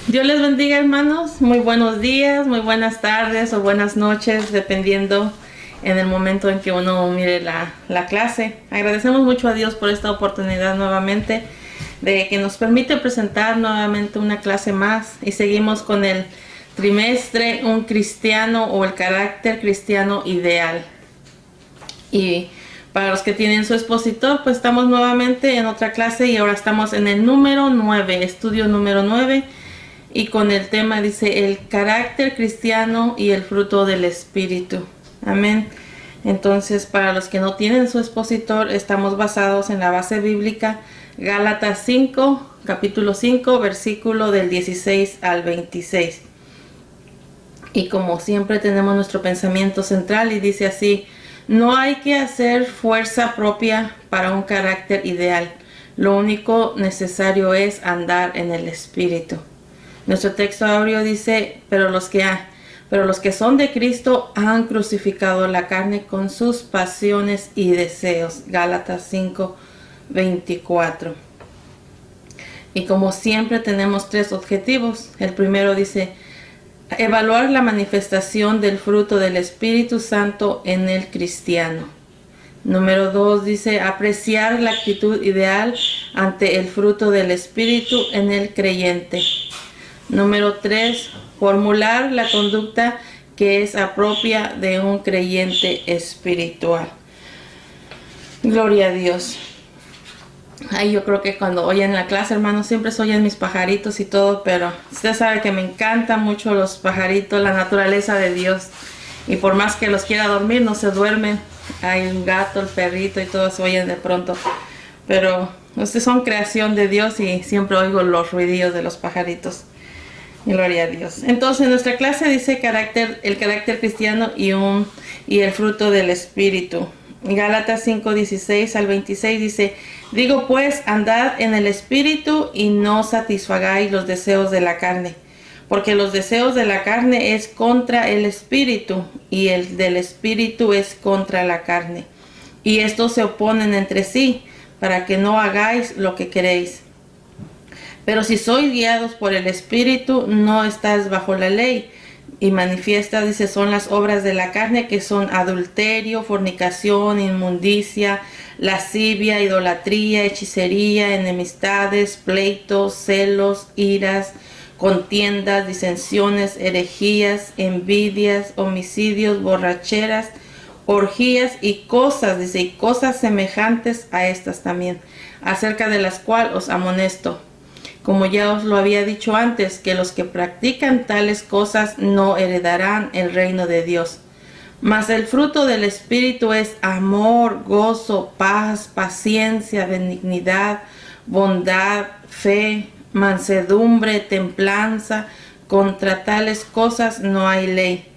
Dios les bendiga, hermanos. Muy buenos días, muy buenas tardes o buenas noches, dependiendo en el momento en que uno mire la clase. Agradecemos mucho a Dios por esta oportunidad nuevamente de que nos permite presentar nuevamente una clase más, y seguimos con el trimestre Un cristiano o el carácter cristiano ideal. Y para los que tienen su expositor, pues estamos nuevamente en otra clase y ahora estamos en el número 9, estudio número 9. Y con el tema dice el carácter cristiano y el fruto del Espíritu. Amén. Entonces, para los que no tienen su expositor, estamos basados en la base bíblica Gálatas 5, capítulo 5, versículo del 16 al 26. Y como siempre tenemos nuestro pensamiento central y dice así: no hay que hacer fuerza propia para un carácter ideal. Lo único necesario es andar en el Espíritu. Nuestro texto áureo dice, pero los que son de Cristo han crucificado la carne con sus pasiones y deseos. Gálatas 5, 24. Y como siempre tenemos tres objetivos. El primero dice, evaluar la manifestación del fruto del Espíritu Santo en el cristiano. Número 2 dice, apreciar la actitud ideal ante el fruto del Espíritu en el creyente. Número 3, formular la conducta que es propia de un creyente espiritual. Gloria a Dios. Ay, yo creo que cuando oyen la clase, hermanos, siempre se oyen mis pajaritos y todo, pero usted sabe que me encantan mucho los pajaritos, la naturaleza de Dios. Y por más que los quiera dormir, no se duermen. Hay un gato, el perrito y todo se oyen de pronto. Pero ustedes son creación de Dios y siempre oigo los ruidillos de los pajaritos. Gloria a Dios. Entonces nuestra clase dice el carácter cristiano y el fruto del Espíritu. Gálatas 5, 16 al 26 dice, digo pues, andad en el Espíritu y no satisfagáis los deseos de la carne, porque los deseos de la carne es contra el Espíritu y el del Espíritu es contra la carne. Y estos se oponen entre sí, para que no hagáis lo que queréis. Pero si sois guiados por el Espíritu, no estáis bajo la ley. Y manifiesta, dice, son las obras de la carne, que son adulterio, fornicación, inmundicia, lascivia, idolatría, hechicería, enemistades, pleitos, celos, iras, contiendas, disensiones, herejías, envidias, homicidios, borracheras, orgías y cosas, dice, y cosas semejantes a estas también, acerca de las cuales os amonesto. Como ya os lo había dicho antes, que los que practican tales cosas no heredarán el reino de Dios. Mas el fruto del Espíritu es amor, gozo, paz, paciencia, benignidad, bondad, fe, mansedumbre, templanza. Contra tales cosas no hay ley.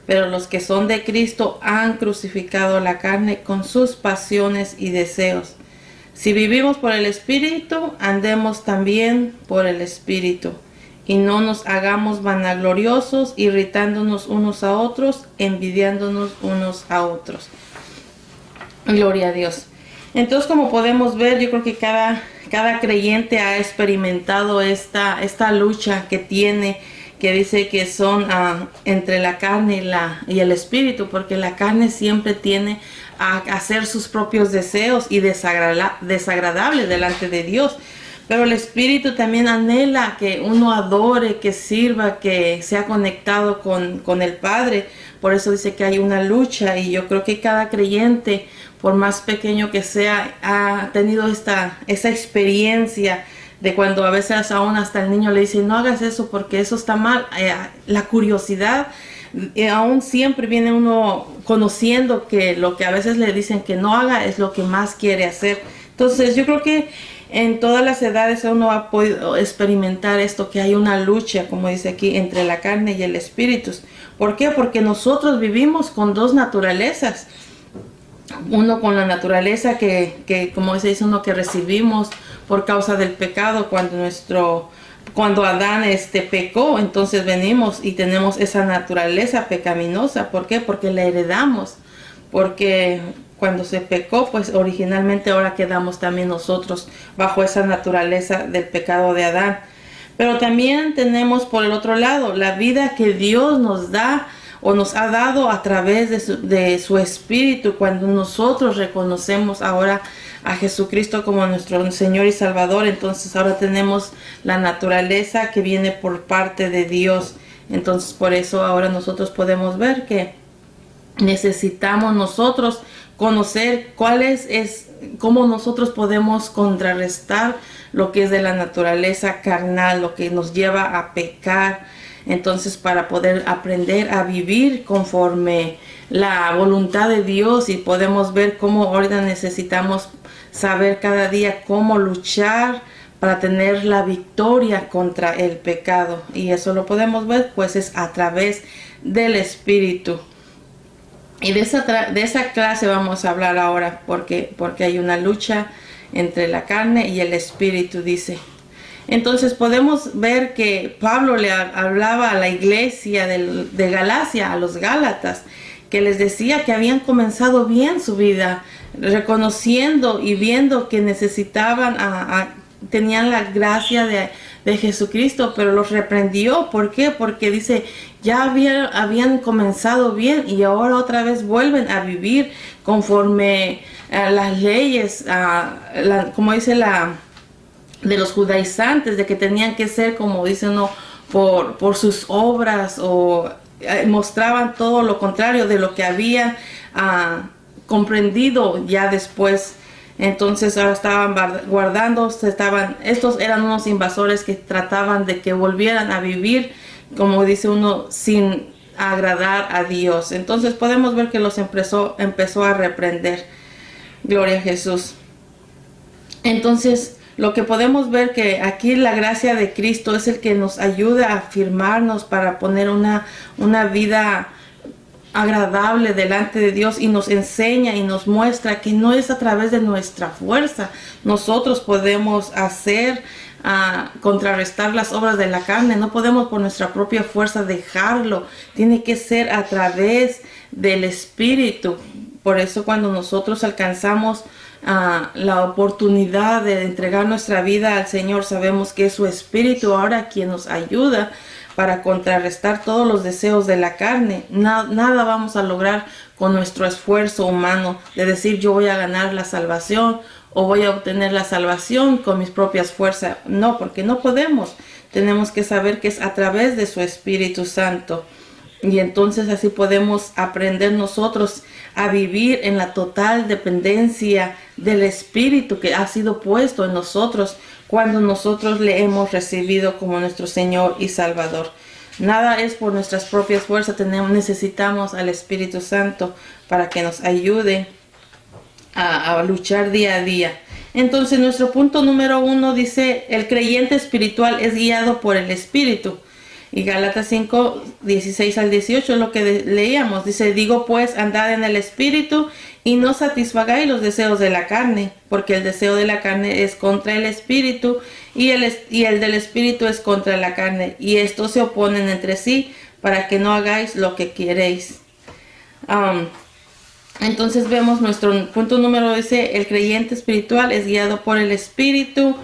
Pero los que son de Cristo han crucificado la carne con sus pasiones y deseos. Si vivimos por el Espíritu, andemos también por el Espíritu. Y no nos hagamos vanagloriosos, irritándonos unos a otros, envidiándonos unos a otros. Gloria a Dios. Entonces, como podemos ver, yo creo que cada creyente ha experimentado esta lucha que tiene, que dice que son entre la carne y el Espíritu, porque la carne siempre tiene a hacer sus propios deseos y desagradable delante de Dios. Pero el Espíritu también anhela que uno adore, que sirva, que sea conectado con el Padre. Por eso dice que hay una lucha, y yo creo que cada creyente, por más pequeño que sea, ha tenido esa experiencia de cuando a veces aún hasta el niño le dice, no hagas eso porque eso está mal. La curiosidad, aún siempre viene uno conociendo que lo que a veces le dicen que no haga es lo que más quiere hacer. Entonces yo creo que en todas las edades uno ha podido experimentar esto, que hay una lucha, como dice aquí, entre la carne y el Espíritu. ¿Por qué? Porque nosotros vivimos con dos naturalezas. Uno con la naturaleza que como se dice, uno que recibimos por causa del pecado, cuando Adán pecó, entonces venimos y tenemos esa naturaleza pecaminosa. ¿Por qué? Porque la heredamos. Porque cuando se pecó, pues originalmente ahora quedamos también nosotros bajo esa naturaleza del pecado de Adán. Pero también tenemos por el otro lado la vida que Dios nos da o nos ha dado a través de su Espíritu, cuando nosotros reconocemos ahora a Jesucristo como nuestro Señor y Salvador. Entonces ahora tenemos la naturaleza que viene por parte de Dios. Entonces por eso ahora nosotros podemos ver que necesitamos nosotros conocer cómo nosotros podemos contrarrestar lo que es de la naturaleza carnal, lo que nos lleva a pecar. Entonces, para poder aprender a vivir conforme la voluntad de Dios, y podemos ver cómo ahora necesitamos saber cada día cómo luchar para tener la victoria contra el pecado. Y eso lo podemos ver pues es a través del Espíritu. Y de esa clase vamos a hablar ahora, porque hay una lucha entre la carne y el Espíritu, dice. Entonces podemos ver que Pablo le hablaba a la iglesia de Galacia, a los Gálatas, que les decía que habían comenzado bien su vida, reconociendo y viendo que necesitaban, tenían la gracia de Jesucristo, pero los reprendió. ¿Por qué? Porque dice, ya habían comenzado bien y ahora otra vez vuelven a vivir conforme a las leyes, como dice de los judaizantes, de que tenían que ser, como dice uno, por sus obras, o mostraban todo lo contrario de lo que habían comprendido ya después. Entonces ahora estaban guardando, estos eran unos invasores que trataban de que volvieran a vivir, como dice uno, sin agradar a Dios. Entonces podemos ver que los empezó a reprender. Gloria a Jesús. Entonces lo que podemos ver que aquí la gracia de Cristo es el que nos ayuda a afirmarnos para poner una vida agradable delante de Dios, y nos enseña y nos muestra que no es a través de nuestra fuerza nosotros podemos contrarrestar las obras de la carne. No podemos por nuestra propia fuerza dejarlo, tiene que ser a través del Espíritu. Por eso cuando nosotros alcanzamos la oportunidad de entregar nuestra vida al Señor, sabemos que es su Espíritu ahora quien nos ayuda para contrarrestar todos los deseos de la carne. Nada vamos a lograr con nuestro esfuerzo humano de decir yo voy a ganar la salvación o voy a obtener la salvación con mis propias fuerzas. No, porque no podemos. Tenemos que saber que es a través de su Espíritu Santo. Y entonces así podemos aprender nosotros a vivir en la total dependencia del Espíritu que ha sido puesto en nosotros cuando nosotros le hemos recibido como nuestro Señor y Salvador. Nada es por nuestras propias fuerzas, necesitamos al Espíritu Santo para que nos ayude a luchar día a día. Entonces nuestro punto número 1 dice, el creyente espiritual es guiado por el Espíritu. Y Gálatas 5, 16 al 18 es lo que leíamos. Dice, digo pues, andad en el Espíritu y no satisfagáis los deseos de la carne, porque el deseo de la carne es contra el Espíritu y el del Espíritu es contra la carne. Y estos se oponen entre sí para que no hagáis lo que queréis. Entonces vemos nuestro punto número, dice, el creyente espiritual es guiado por el Espíritu.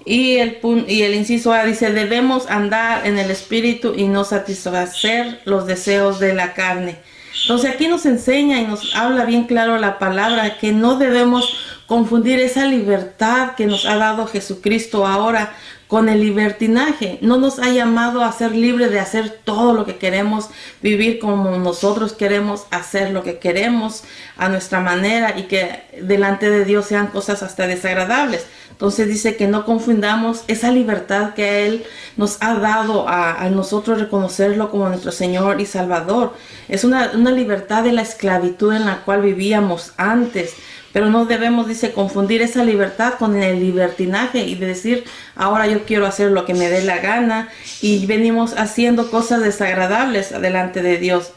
Y el inciso A dice, debemos andar en el Espíritu y no satisfacer los deseos de la carne. Entonces aquí nos enseña y nos habla bien claro la palabra que no debemos confundir esa libertad que nos ha dado Jesucristo ahora con el libertinaje. No nos ha llamado a ser libres de hacer todo lo que queremos, vivir como nosotros queremos, hacer lo que queremos a nuestra manera y que delante de Dios sean cosas hasta desagradables. Entonces dice que no confundamos esa libertad que Él nos ha dado a nosotros reconocerlo como nuestro Señor y Salvador. Es una libertad de la esclavitud en la cual vivíamos antes. Pero no debemos, dice, confundir esa libertad con el libertinaje y de decir, ahora yo quiero hacer lo que me dé la gana y venimos haciendo cosas desagradables delante de Dios.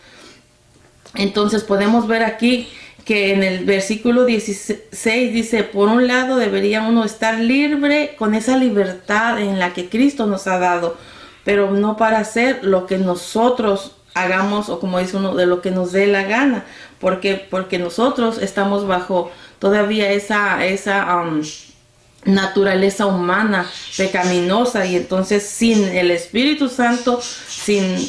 Entonces podemos ver aquí que en el versículo 16 dice, por un lado debería uno estar libre con esa libertad en la que Cristo nos ha dado, pero no para hacer lo que nosotros hagamos o como dice uno, de lo que nos dé la gana. Porque nosotros estamos bajo todavía esa naturaleza humana pecaminosa, y entonces sin el Espíritu Santo,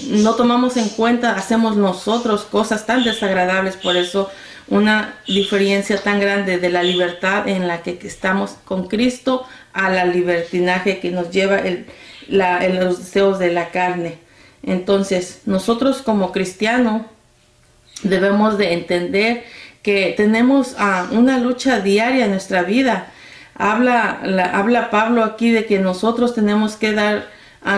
no tomamos en cuenta, hacemos nosotros cosas tan desagradables. Por eso una diferencia tan grande de la libertad en la que estamos con Cristo a la libertinaje que nos lleva los deseos de la carne. Entonces nosotros como cristianos debemos de entender que tenemos una lucha diaria en nuestra vida. Habla Pablo aquí de que nosotros tenemos que dar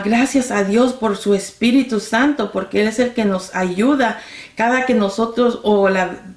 gracias a Dios por su Espíritu Santo, porque Él es el que nos ayuda cada que nosotros,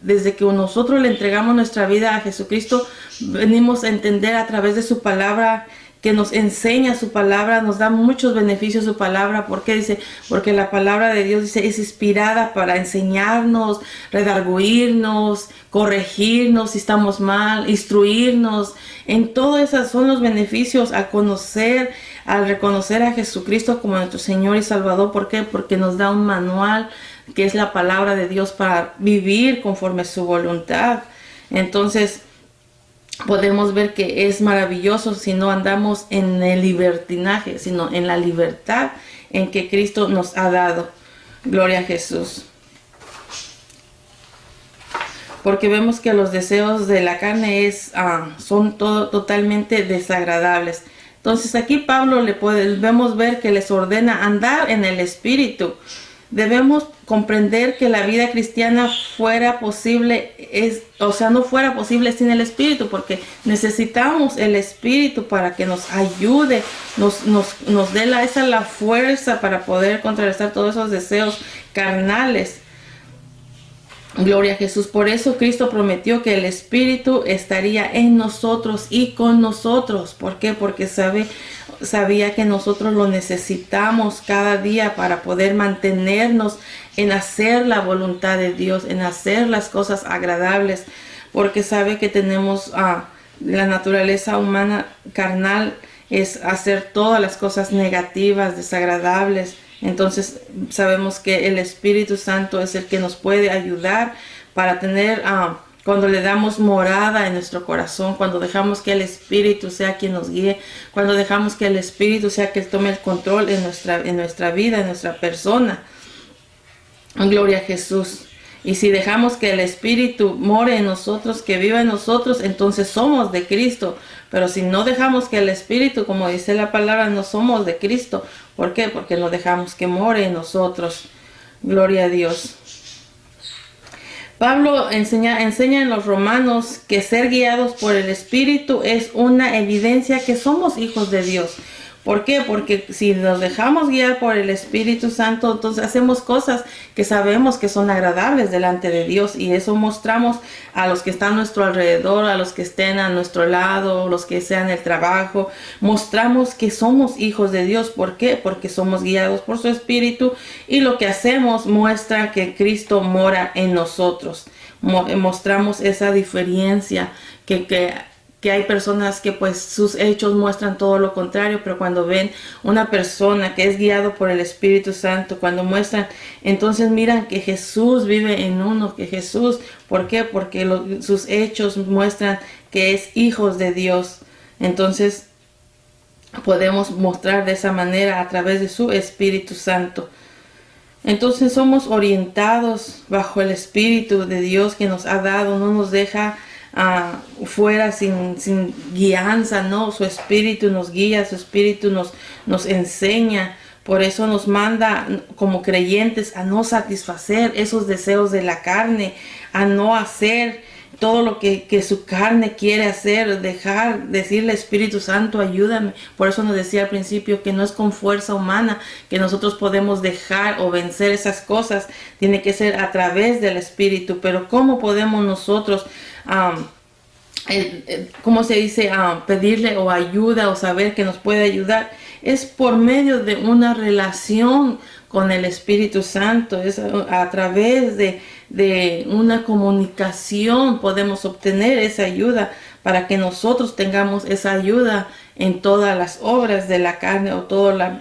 desde que nosotros le entregamos nuestra vida a Jesucristo, venimos a entender a través de su palabra, que nos enseña su palabra, nos da muchos beneficios su palabra. ¿Por qué? Dice, porque la palabra de Dios, dice, es inspirada para enseñarnos, redarguirnos, corregirnos si estamos mal, instruirnos. En todo eso son los beneficios al reconocer a Jesucristo como nuestro Señor y Salvador. ¿Por qué? Porque nos da un manual que es la palabra de Dios para vivir conforme a su voluntad. Entonces podemos ver que es maravilloso si no andamos en el libertinaje, sino en la libertad en que Cristo nos ha dado. Gloria a Jesús. Porque vemos que los deseos de la carne son totalmente desagradables. Entonces aquí Pablo debemos ver que les ordena andar en el Espíritu. Debemos comprender que la vida cristiana no fuera posible sin el Espíritu, porque necesitamos el Espíritu para que nos ayude, nos dé la fuerza para poder contrarrestar todos esos deseos carnales. Gloria a Jesús. Por eso Cristo prometió que el Espíritu estaría en nosotros y con nosotros. ¿Por qué? Porque sabía que nosotros lo necesitamos cada día para poder mantenernos en hacer la voluntad de Dios, en hacer las cosas agradables, porque sabe que tenemos la naturaleza humana carnal, es hacer todas las cosas negativas, desagradables. Entonces sabemos que el Espíritu Santo es el que nos puede ayudar para tener, cuando le damos morada en nuestro corazón, cuando dejamos que el Espíritu sea quien nos guíe, cuando dejamos que el Espíritu sea quien tome el control en nuestra vida, en nuestra persona. Gloria a Jesús. Y si dejamos que el Espíritu more en nosotros, que viva en nosotros, entonces somos de Cristo. Pero si no dejamos que el Espíritu, como dice la palabra, no somos de Cristo. ¿Por qué? Porque no dejamos que more en nosotros. Gloria a Dios. Pablo enseña en los Romanos que ser guiados por el Espíritu es una evidencia que somos hijos de Dios. ¿Por qué? Porque si nos dejamos guiar por el Espíritu Santo, entonces hacemos cosas que sabemos que son agradables delante de Dios, y eso mostramos a los que están a nuestro alrededor, a los que estén a nuestro lado, los que sean en el trabajo. Mostramos que somos hijos de Dios. ¿Por qué? Porque somos guiados por su Espíritu, y lo que hacemos muestra que Cristo mora en nosotros. Mostramos esa diferencia que hay personas que pues sus hechos muestran todo lo contrario, pero cuando ven una persona que es guiado por el Espíritu Santo, cuando muestran, entonces miran que Jesús vive en uno, que Jesús, ¿por qué? Porque sus hechos muestran que es hijos de Dios. Entonces podemos mostrar de esa manera a través de su Espíritu Santo. Entonces somos orientados bajo el Espíritu de Dios que nos ha dado, no nos deja fuera sin guianza, no, su Espíritu nos guía, su Espíritu nos enseña. Por eso nos manda como creyentes a no satisfacer esos deseos de la carne, a no hacer todo lo que su carne quiere hacer, decirle Espíritu Santo, ayúdame. Por eso nos decía al principio que no es con fuerza humana que nosotros podemos dejar o vencer esas cosas, tiene que ser a través del Espíritu. Pero ¿cómo podemos nosotros ¿cómo se dice? Pedirle o ayuda o saber que nos puede ayudar? Es por medio de una relación con el Espíritu Santo, es a través de una comunicación podemos obtener esa ayuda, para que nosotros tengamos esa ayuda en todas las obras de la carne o todas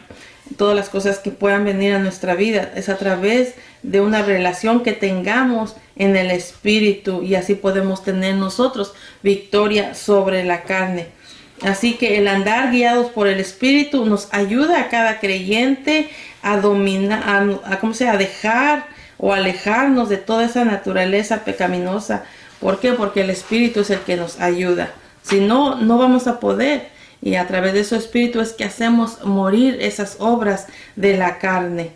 las cosas que puedan venir a nuestra vida. Es a través de una relación que tengamos en el Espíritu, y así podemos tener nosotros victoria sobre la carne. Así que el andar guiados por el Espíritu nos ayuda a cada creyente a dominar, a dejar o alejarnos de toda esa naturaleza pecaminosa. ¿Por qué? Porque el Espíritu es el que nos ayuda. Si no, no vamos a poder. Y a través de su Espíritu es que hacemos morir esas obras de la carne.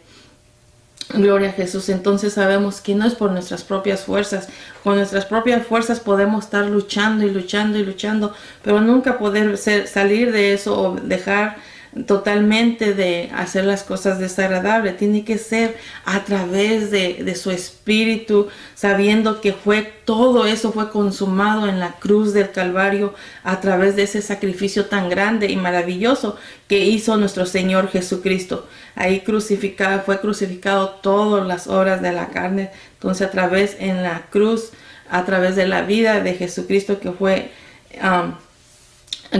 Gloria a Jesús. Entonces sabemos que no es por nuestras propias fuerzas. Con nuestras propias fuerzas podemos estar luchando y luchando y luchando, pero nunca poder salir de eso o dejar totalmente de hacer las cosas desagradables. Tiene que ser a través de su Espíritu, sabiendo que todo eso fue consumado en la cruz del Calvario a través de ese sacrificio tan grande y maravilloso que hizo nuestro Señor Jesucristo. Ahí fue crucificado todas las obras de la carne. Entonces en la cruz, a través de la vida de Jesucristo que fue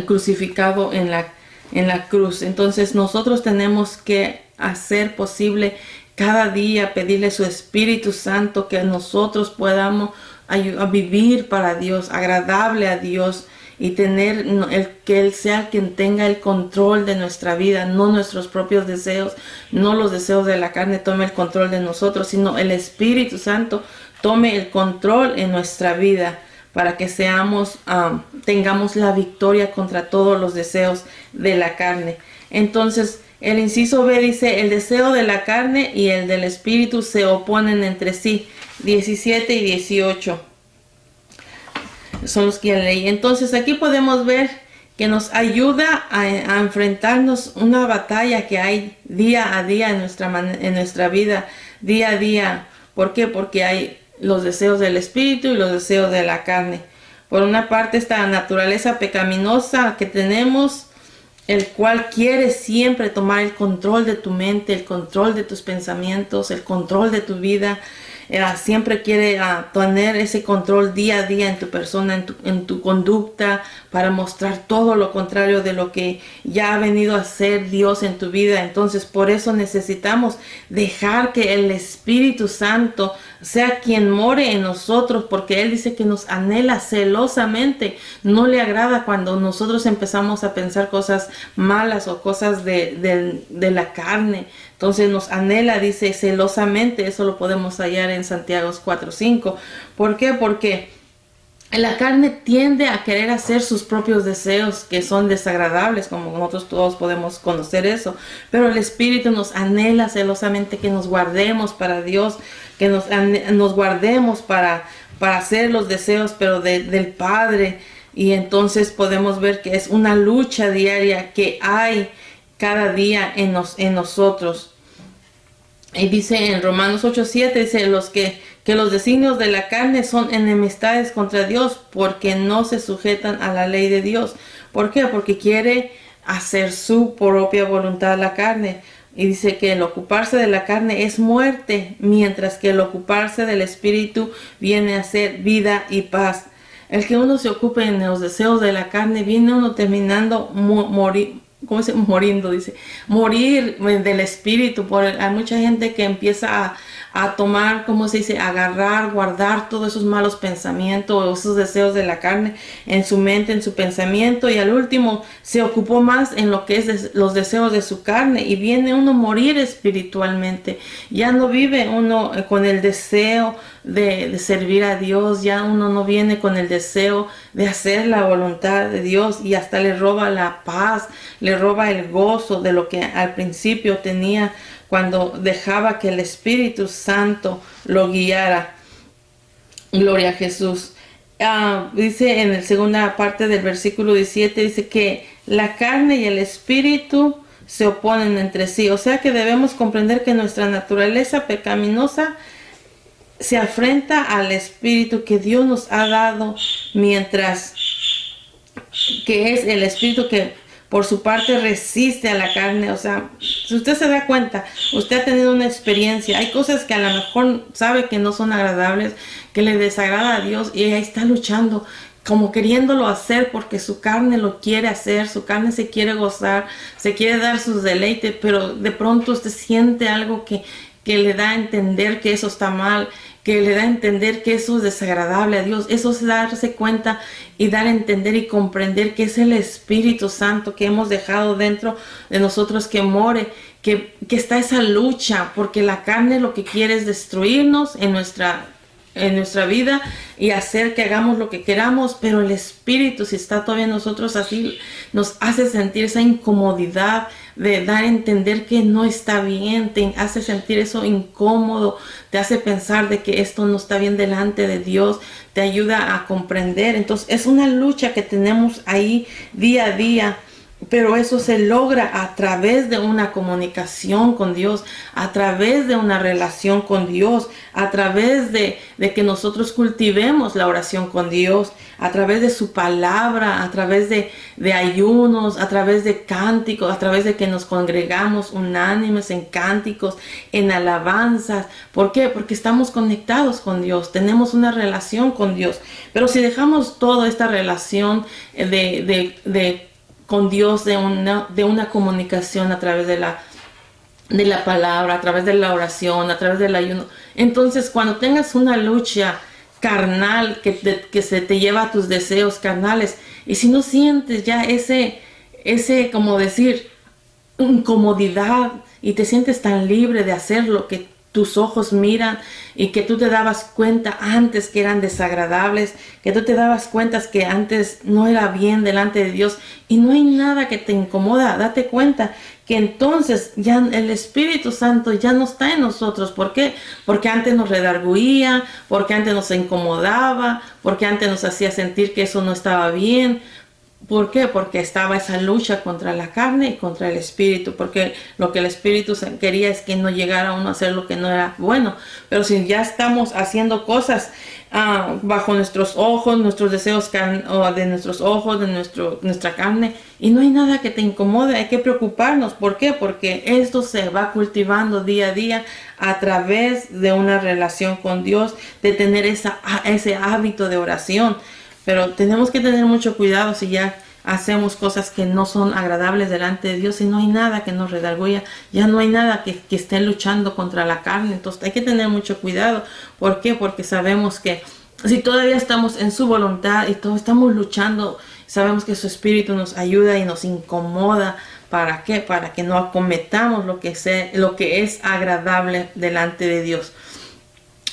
crucificado en la cruz. Entonces nosotros tenemos que hacer posible cada día, pedirle su Espíritu Santo que nosotros podamos a vivir para Dios, agradable a Dios, y tener que Él sea quien tenga el control de nuestra vida, no nuestros propios deseos, no los deseos de la carne tome el control de nosotros, sino el Espíritu Santo tome el control en nuestra vida, para que tengamos la victoria contra todos los deseos de la carne. Entonces, el inciso B dice, el deseo de la carne y el del espíritu se oponen entre sí. 17 y 18 son los que ya leí. Entonces, aquí podemos ver que nos ayuda a enfrentarnos una batalla que hay día a día en nuestra vida, día a día. ¿Por qué? Porque hay los deseos del espíritu y los deseos de la carne. Por una parte, esta naturaleza pecaminosa que tenemos, el cual quiere siempre tomar el control de tu mente, el control de tus pensamientos, el control de tu vida. Siempre quiere tener ese control día a día en tu persona, en tu conducta, para mostrar todo lo contrario de lo que ya ha venido a hacer Dios en tu vida. Entonces, por eso necesitamos dejar que el Espíritu Santo sea quien more en nosotros, porque Él dice que nos anhela celosamente. No le agrada cuando nosotros empezamos a pensar cosas malas o cosas de la carne. Entonces nos anhela, dice, celosamente. Eso lo podemos hallar en Santiago 4:5. ¿Por qué? Porque la carne tiende a querer hacer sus propios deseos que son desagradables, como nosotros todos podemos conocer eso. Pero el Espíritu nos anhela celosamente que nos guardemos para Dios, que nos guardemos para hacer los deseos, pero del Padre. Y entonces podemos ver que es una lucha diaria que hay cada día en nosotros. Y dice en Romanos 8:7, dice que los designios de la carne son enemistades contra Dios, porque no se sujetan a la ley de Dios. ¿Por qué? Porque quiere hacer su propia voluntad la carne. Y dice que el ocuparse de la carne es muerte, mientras que el ocuparse del Espíritu viene a ser vida y paz. El que uno se ocupe en los deseos de la carne, viene uno terminando morir del espíritu. Hay mucha gente que empieza a tomar, agarrar, guardar todos esos malos pensamientos, esos deseos de la carne en su mente, en su pensamiento, y al último se ocupó más en lo que es los deseos de su carne, y viene uno a morir espiritualmente. Ya no vive uno con el deseo de servir a Dios, ya uno no viene con el deseo de hacer la voluntad de Dios, y hasta le roba la paz, le roba el gozo de lo que al principio tenía cuando dejaba que el Espíritu Santo lo guiara. Gloria a Jesús. Dice en la segunda parte del versículo 17, dice que la carne y el Espíritu se oponen entre sí. O sea que debemos comprender que nuestra naturaleza pecaminosa se afrenta al Espíritu que Dios nos ha dado, mientras que es el Espíritu que por su parte resiste a la carne. O sea, si usted se da cuenta, usted ha tenido una experiencia, hay cosas que a lo mejor sabe que no son agradables, que le desagrada a Dios, y ahí está luchando, como queriéndolo hacer porque su carne lo quiere hacer, su carne se quiere gozar, se quiere dar sus deleites, pero de pronto usted siente algo que le da a entender que eso está mal, que le da a entender que eso es desagradable a Dios. Eso es darse cuenta y dar a entender y comprender que es el Espíritu Santo que hemos dejado dentro de nosotros que more, que está esa lucha, porque la carne lo que quiere es destruirnos en nuestra vida y hacer que hagamos lo que queramos, pero el Espíritu, si está todavía en nosotros, así nos hace sentir esa incomodidad de dar a entender que no está bien, te hace sentir eso incómodo, te hace pensar de que esto no está bien delante de Dios, te ayuda a comprender. Entonces es una lucha que tenemos ahí día a día. Pero eso se logra a través de una comunicación con Dios, a través de una relación con Dios, a través de que nosotros cultivemos la oración con Dios, a través de su palabra, a través de ayunos, a través de cánticos, a través de que nos congregamos unánimes en cánticos, en alabanzas. ¿Por qué? Porque estamos conectados con Dios, tenemos una relación con Dios. Pero si dejamos toda esta relación con Dios, de una comunicación a través de la palabra, a través de la oración, a través del ayuno, entonces cuando tengas una lucha carnal que se te lleva a tus deseos carnales, y si no sientes ya ese como decir, incomodidad, y te sientes tan libre de hacer lo que tus ojos miran, y que tú te dabas cuenta antes que eran desagradables, que tú te dabas cuenta que antes no era bien delante de Dios, y no hay nada que te incomoda, date cuenta que entonces ya el Espíritu Santo ya no está en nosotros. ¿Por qué? Porque antes nos redarguía, porque antes nos incomodaba, porque antes nos hacía sentir que eso no estaba bien. ¿Por qué? Porque estaba esa lucha contra la carne y contra el espíritu, porque lo que el espíritu quería es que no llegara uno a hacer lo que no era bueno. Pero si ya estamos haciendo cosas bajo nuestros ojos, nuestros deseos de nuestros ojos, de nuestra carne, y no hay nada que te incomode, hay que preocuparnos. ¿Por qué? Porque esto se va cultivando día a día a través de una relación con Dios, de tener ese hábito de oración. Pero tenemos que tener mucho cuidado si ya hacemos cosas que no son agradables delante de Dios, y no hay nada que nos redarguya, ya no hay nada que esté luchando contra la carne. Entonces hay que tener mucho cuidado. ¿Por qué? Porque sabemos que si todavía estamos en su voluntad y todos estamos luchando, sabemos que su espíritu nos ayuda y nos incomoda. ¿Para qué? Para que no acometamos lo que es agradable delante de Dios.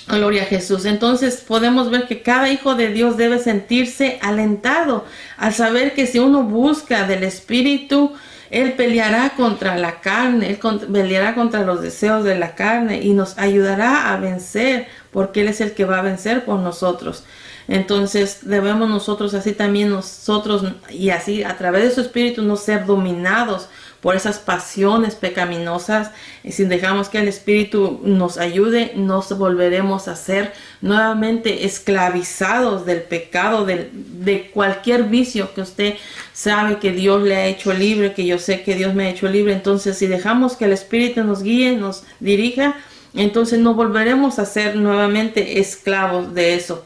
Gloria a Jesús. Entonces podemos ver que cada hijo de Dios debe sentirse alentado al saber que si uno busca del Espíritu, Él peleará contra la carne, Él peleará contra los deseos de la carne y nos ayudará a vencer, porque Él es el que va a vencer por nosotros. Entonces debemos nosotros, así también nosotros, y así a través de su Espíritu, no ser dominados por esas pasiones pecaminosas. Y si dejamos que el Espíritu nos ayude, nos volveremos a ser nuevamente esclavizados del pecado, de cualquier vicio que usted sabe que Dios le ha hecho libre, que yo sé que Dios me ha hecho libre. Entonces si dejamos que el Espíritu nos guíe, nos dirija, entonces no volveremos a ser nuevamente esclavos de eso.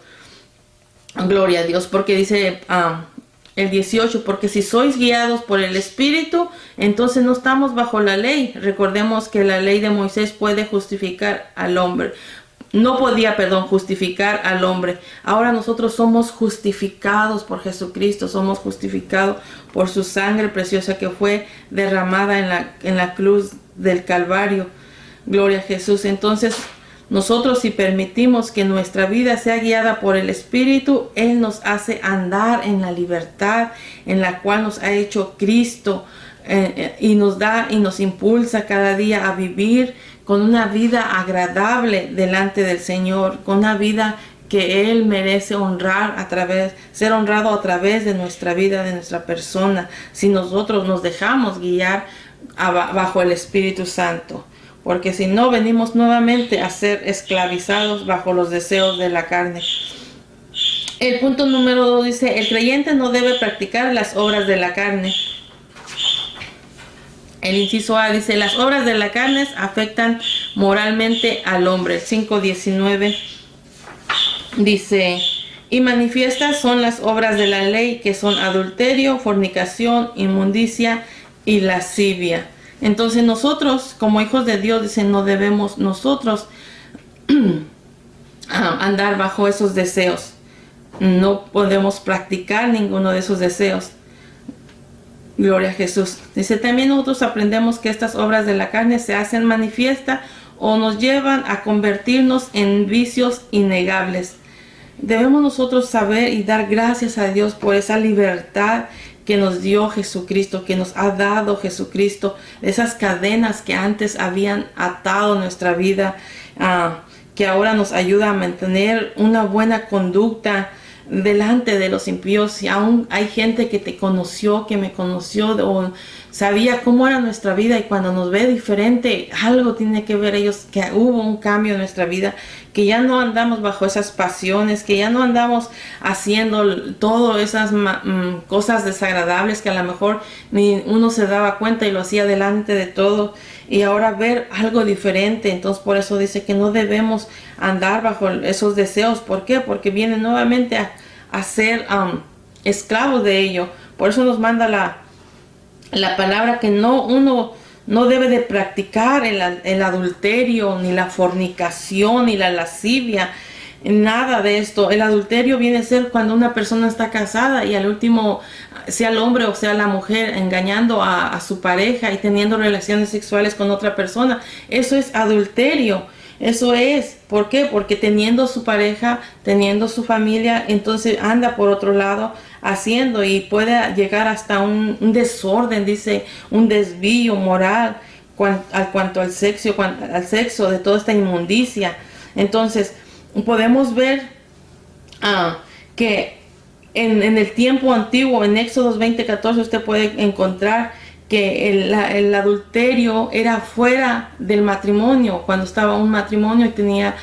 Gloria a Dios, porque dice el 18, porque si sois guiados por el Espíritu, entonces no estamos bajo la ley. Recordemos que la ley de Moisés puede justificar al hombre. No podía, justificar al hombre. Ahora nosotros somos justificados por Jesucristo, somos justificados por su sangre preciosa que fue derramada en la cruz del Calvario. Gloria a Jesús. Entonces, nosotros, si permitimos que nuestra vida sea guiada por el Espíritu, Él nos hace andar en la libertad en la cual nos ha hecho Cristo, y nos da y nos impulsa cada día a vivir con una vida agradable delante del Señor, con una vida que Él merece ser honrado a través de nuestra vida, de nuestra persona, si nosotros nos dejamos guiar bajo el Espíritu Santo. Porque si no, venimos nuevamente a ser esclavizados bajo los deseos de la carne. El punto número 2 dice, el creyente no debe practicar las obras de la carne. El inciso A dice, las obras de la carne afectan moralmente al hombre. El 5:19 dice, y manifiestas son las obras de la ley, que son adulterio, fornicación, inmundicia y lascivia. Entonces nosotros, como hijos de Dios, dicen, no debemos nosotros andar bajo esos deseos. No podemos practicar ninguno de esos deseos. Gloria a Jesús. Dice, también nosotros aprendemos que estas obras de la carne se hacen manifiesta o nos llevan a convertirnos en vicios innegables. Debemos nosotros saber y dar gracias a Dios por esa libertad que nos dio Jesucristo, que nos ha dado Jesucristo, esas cadenas que antes habían atado nuestra vida, que ahora nos ayuda a mantener una buena conducta delante de los impíos. Si aún hay gente que te conoció, que me conoció o sabía cómo era nuestra vida, y cuando nos ve diferente, algo tiene que ver ellos, que hubo un cambio en nuestra vida, que ya no andamos bajo esas pasiones, que ya no andamos haciendo todas esas cosas desagradables que a lo mejor ni uno se daba cuenta y lo hacía delante de todo, y ahora ver algo diferente. Entonces por eso dice que no debemos andar bajo esos deseos. ¿Por qué? Porque viene nuevamente a ser esclavos de ello. Por eso nos manda la palabra que uno no debe de practicar el adulterio, ni la fornicación, ni la lascivia, nada de esto. El adulterio viene a ser cuando una persona está casada y al último, sea el hombre o sea la mujer, engañando a su pareja y teniendo relaciones sexuales con otra persona. Eso es adulterio. Eso es, ¿por qué? Porque teniendo su pareja, teniendo su familia, entonces anda por otro lado haciendo, y puede llegar hasta un desorden, dice, un desvío moral cuanto al sexo de toda esta inmundicia. Entonces podemos ver que en el tiempo antiguo, en Éxodo 20:14, usted puede encontrar que el adulterio era fuera del matrimonio. Cuando estaba un matrimonio y tenía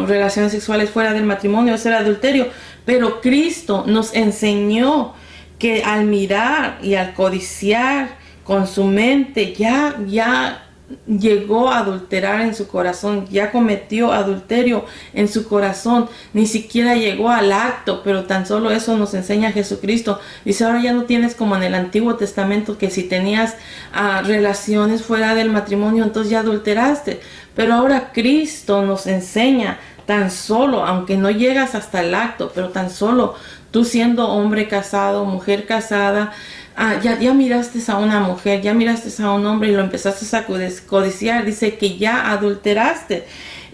relaciones sexuales fuera del matrimonio, eso era adulterio. Pero Cristo nos enseñó que al mirar y al codiciar con su mente, ya llegó a adulterar en su corazón, ya cometió adulterio en su corazón. Ni siquiera llegó al acto, pero tan solo eso nos enseña Jesucristo. Dice, ahora ya no tienes como en el Antiguo Testamento, que si tenías relaciones fuera del matrimonio, entonces ya adulteraste. Pero ahora Cristo nos enseña, tan solo, aunque no llegas hasta el acto, pero tan solo tú siendo hombre casado, mujer casada, ya miraste a una mujer, ya miraste a un hombre y lo empezaste a codiciar, dice que ya adulteraste.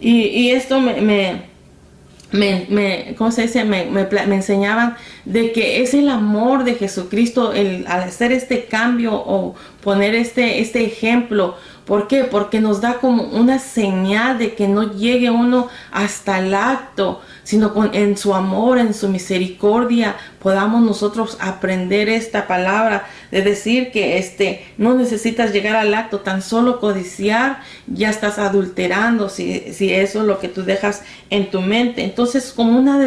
Y esto ¿cómo se dice? Me enseñaban de que es el amor de Jesucristo al hacer este cambio o poner este ejemplo. ¿Por qué? Porque nos da como una señal de que no llegue uno hasta el acto, sino en su amor, en su misericordia, podamos nosotros aprender esta palabra de decir que no necesitas llegar al acto, tan solo codiciar, ya estás adulterando, si eso es lo que tú dejas en tu mente. Entonces, como una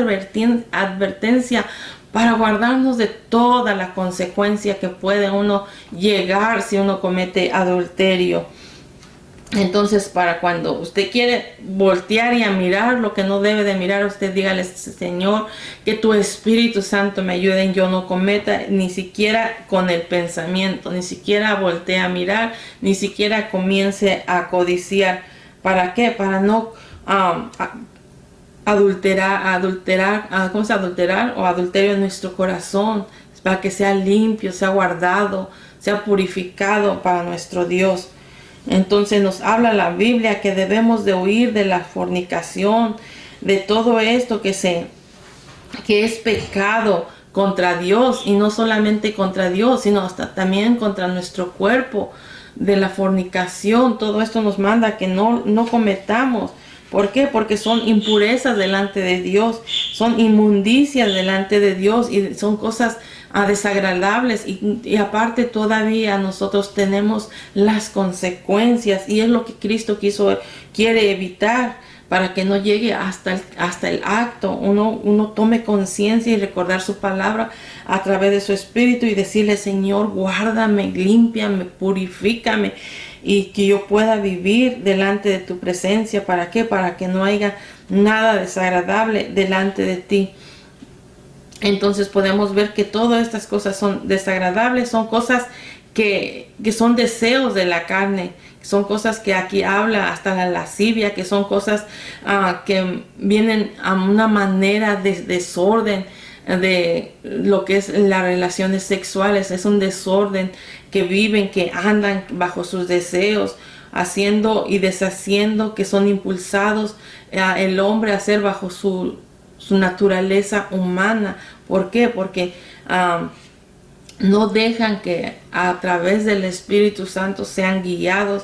advertencia para guardarnos de toda la consecuencia que puede uno llegar si uno comete adulterio. Entonces, para cuando usted quiere voltear y a mirar lo que no debe de mirar, usted dígale, Señor, que tu Espíritu Santo me ayude en yo no cometa, ni siquiera con el pensamiento, ni siquiera voltee a mirar, ni siquiera comience a codiciar. ¿Para qué? Para no adulterar, ¿cómo se adulterar? O adulterio en nuestro corazón, para que sea limpio, sea guardado, sea purificado para nuestro Dios. Entonces nos habla la Biblia que debemos de huir de la fornicación, de todo esto que es pecado contra Dios, y no solamente contra Dios, sino hasta también contra nuestro cuerpo, de la fornicación. Todo esto nos manda que no cometamos. ¿Por qué? Porque son impurezas delante de Dios, son inmundicias delante de Dios, y son cosas desagradables, y aparte todavía nosotros tenemos las consecuencias, y es lo que Cristo quiere evitar, para que no llegue hasta el acto. Uno tome conciencia y recordar su palabra a través de su Espíritu y decirle, Señor, guárdame, límpiame, purifícame, y que yo pueda vivir delante de tu presencia. ¿Para qué? Para que no haya nada desagradable delante de ti. Entonces podemos ver que todas estas cosas son desagradables, son cosas que son deseos de la carne, son cosas que aquí habla hasta la lascivia, que son cosas que vienen a una manera de desorden de lo que es las relaciones sexuales. Es un desorden que viven, que andan bajo sus deseos, haciendo y deshaciendo, que son impulsados el hombre a hacer bajo su naturaleza humana. ¿Por qué? Porque no dejan que a través del Espíritu Santo sean guiados,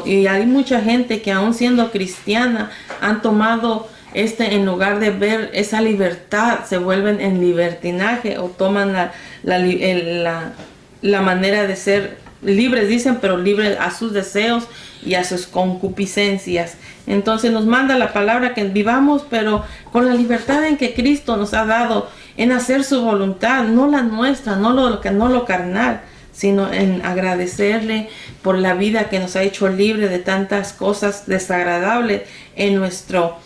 y hay mucha gente que aún siendo cristiana han tomado en lugar de ver esa libertad, se vuelven en libertinaje o toman la manera de ser libres, dicen, pero libres a sus deseos y a sus concupiscencias. Entonces nos manda la palabra que vivamos, pero con la libertad en que Cristo nos ha dado, en hacer su voluntad, no la nuestra, no lo carnal, sino en agradecerle por la vida que nos ha hecho libre de tantas cosas desagradables en nuestra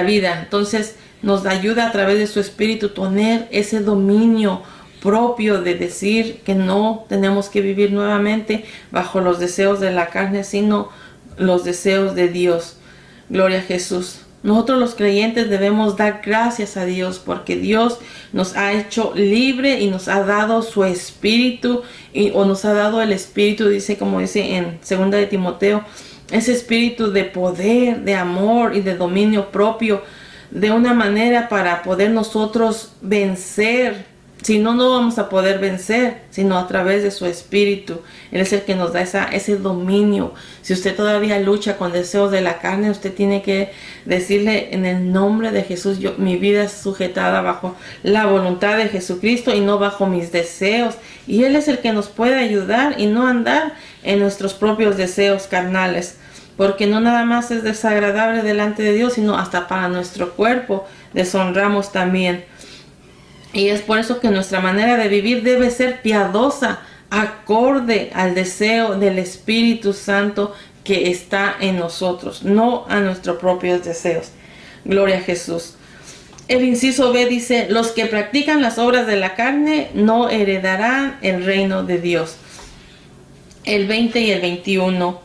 vida. Entonces nos ayuda a través de su Espíritu tener ese dominio propio de decir que no tenemos que vivir nuevamente bajo los deseos de la carne, sino los deseos de Dios. Gloria a Jesús. Nosotros los creyentes debemos dar gracias a Dios porque Dios nos ha hecho libre y nos ha dado su Espíritu, o nos ha dado el Espíritu, como dice en 2 de Timoteo, ese espíritu de poder, de amor y de dominio propio, de una manera para poder nosotros vencer. Si no, no vamos a poder vencer, sino a través de su Espíritu. Él es el que nos da ese dominio. Si usted todavía lucha con deseos de la carne, usted tiene que decirle en el nombre de Jesús, mi vida es sujetada bajo la voluntad de Jesucristo y no bajo mis deseos. Y Él es el que nos puede ayudar y no andar en nuestros propios deseos carnales. Porque no nada más es desagradable delante de Dios, sino hasta para nuestro cuerpo deshonramos también. Y es por eso que nuestra manera de vivir debe ser piadosa, acorde al deseo del Espíritu Santo que está en nosotros, no a nuestros propios deseos. Gloria a Jesús. El inciso B dice, los que practican las obras de la carne no heredarán el reino de Dios. El 20 y el 21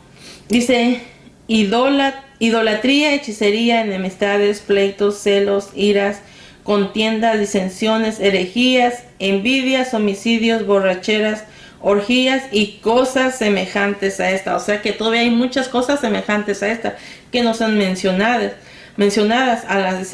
dice, idolatría, hechicería, enemistades, pleitos, celos, iras, contiendas, disensiones, herejías, envidias, homicidios, borracheras, orgías y cosas semejantes a esta. O sea que todavía hay muchas cosas semejantes a esta que no son mencionadas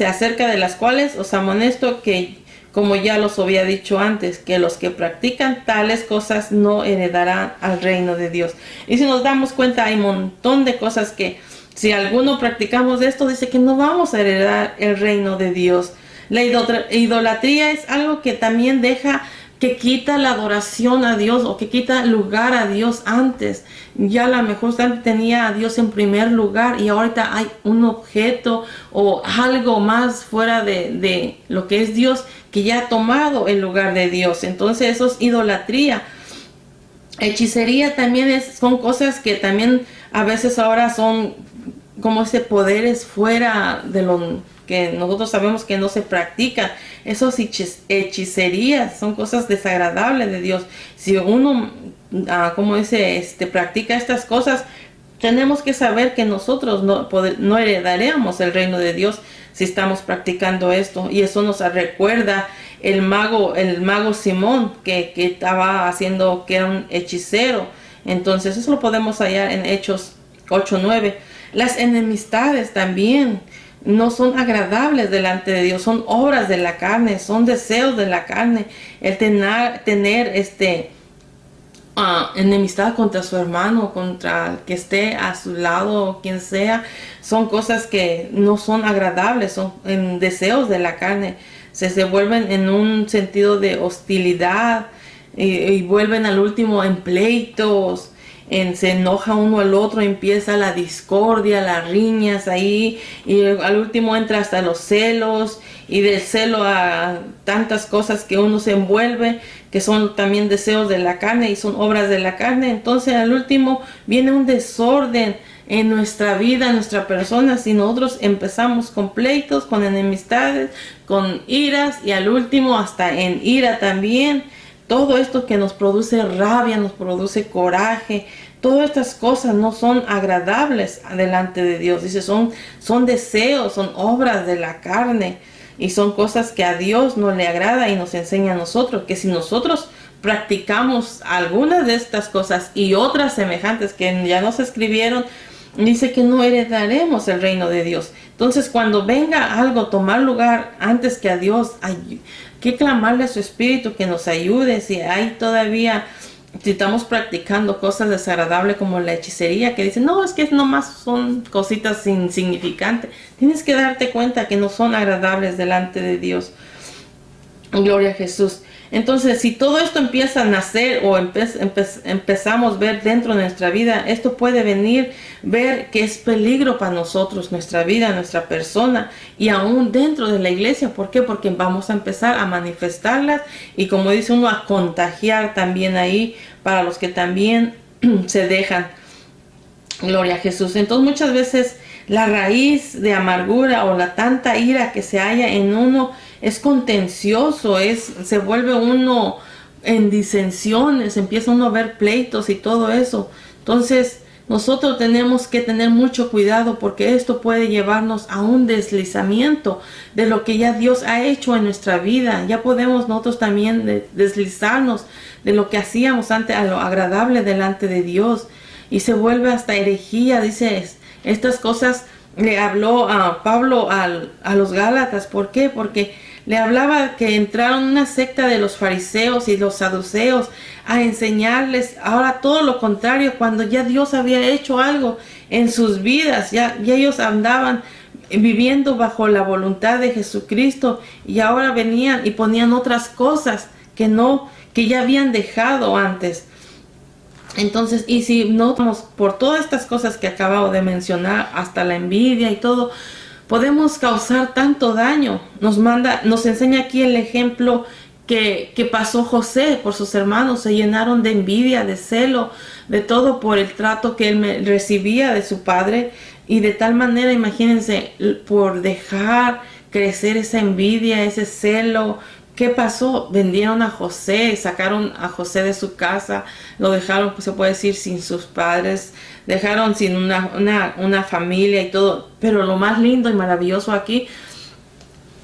acerca de las cuales os amonesto que, como ya los había dicho antes, que los que practican tales cosas no heredarán al reino de Dios. Y si nos damos cuenta, hay un montón de cosas que si alguno practicamos esto, dice que no vamos a heredar el reino de Dios. La idolatría es algo que también que quita la adoración a Dios o que quita lugar a Dios antes. Ya a lo mejor usted tenía a Dios en primer lugar y ahorita hay un objeto o algo más fuera de lo que es Dios que ya ha tomado el lugar de Dios. Entonces eso es idolatría. Hechicería también son cosas que también a veces ahora son como ese poderes fuera de lo que nosotros sabemos que no se practican. Esos hechicerías son cosas desagradables de Dios. Si uno, practica estas cosas, tenemos que saber que nosotros no heredaremos el reino de Dios si estamos practicando esto. Y eso nos recuerda el mago Simón que estaba haciendo, que era un hechicero. Entonces eso lo podemos hallar en Hechos 8:9. Las enemistades también no son agradables delante de Dios, son obras de la carne, son deseos de la carne. El tener enemistad contra su hermano, contra el que esté a su lado, quien sea, son cosas que no son agradables, son deseos de la carne. Se vuelven en un sentido de hostilidad y vuelven al último en pleitos. Se enoja uno al otro, empieza la discordia, las riñas ahí, y al último entra hasta los celos, y del celo a tantas cosas que uno se envuelve, que son también deseos de la carne y son obras de la carne. Entonces al último viene un desorden en nuestra vida, en nuestra persona, si nosotros empezamos con pleitos, con enemistades, con iras, y al último hasta en ira también. todo esto que nos produce rabia, nos produce coraje, todas estas cosas no son agradables delante de Dios. Dice, son deseos, son obras de la carne y son cosas que a Dios no le agrada, y nos enseña a nosotros que si nosotros practicamos algunas de estas cosas y otras semejantes que ya nos escribieron, dice que no heredaremos el reino de Dios. Entonces, cuando venga algo a tomar lugar antes que a Dios, hay que clamarle a su Espíritu que nos ayude. Si hay todavía, si estamos practicando cosas desagradables como la hechicería, que dicen, no, es que nomás son cositas insignificantes. Tienes que darte cuenta que no son agradables delante de Dios. Gloria a Jesús. Entonces, si todo esto empieza a nacer o empezamos a ver dentro de nuestra vida, esto puede venir, ver que es peligro para nosotros, nuestra vida, nuestra persona, y aún dentro de la iglesia. ¿Por qué? Porque vamos a empezar a manifestarlas y, como dice uno, a contagiar también ahí para los que también se dejan. Gloria a Jesús. Entonces, muchas veces la raíz de amargura o la tanta ira que se halla en uno es contencioso, se vuelve uno en disensiones, empieza uno a ver pleitos y todo eso. Entonces, nosotros tenemos que tener mucho cuidado, porque esto puede llevarnos a un deslizamiento de lo que ya Dios ha hecho en nuestra vida. Ya podemos nosotros también deslizarnos de lo que hacíamos antes a lo agradable delante de Dios, y se vuelve hasta herejía. Dice, estas cosas le habló a Pablo a los Gálatas. ¿Por qué? Porque le hablaba que entraron una secta de los fariseos y los saduceos a enseñarles ahora todo lo contrario, cuando ya Dios había hecho algo en sus vidas. Ya ellos andaban viviendo bajo la voluntad de Jesucristo, y ahora venían y ponían otras cosas que ya habían dejado antes. Entonces, y si no vamos por todas estas cosas que acabo de mencionar, hasta la envidia y todo, podemos causar tanto daño. Nos enseña aquí el ejemplo que pasó José por sus hermanos. Se llenaron de envidia, de celo, de todo por el trato que él recibía de su padre, y de tal manera, imagínense, por dejar crecer esa envidia, ese celo, ¿qué pasó? Vendieron a José, sacaron a José de su casa, lo dejaron, pues se puede decir, sin sus padres, dejaron sin una familia y todo. Pero lo más lindo y maravilloso aquí,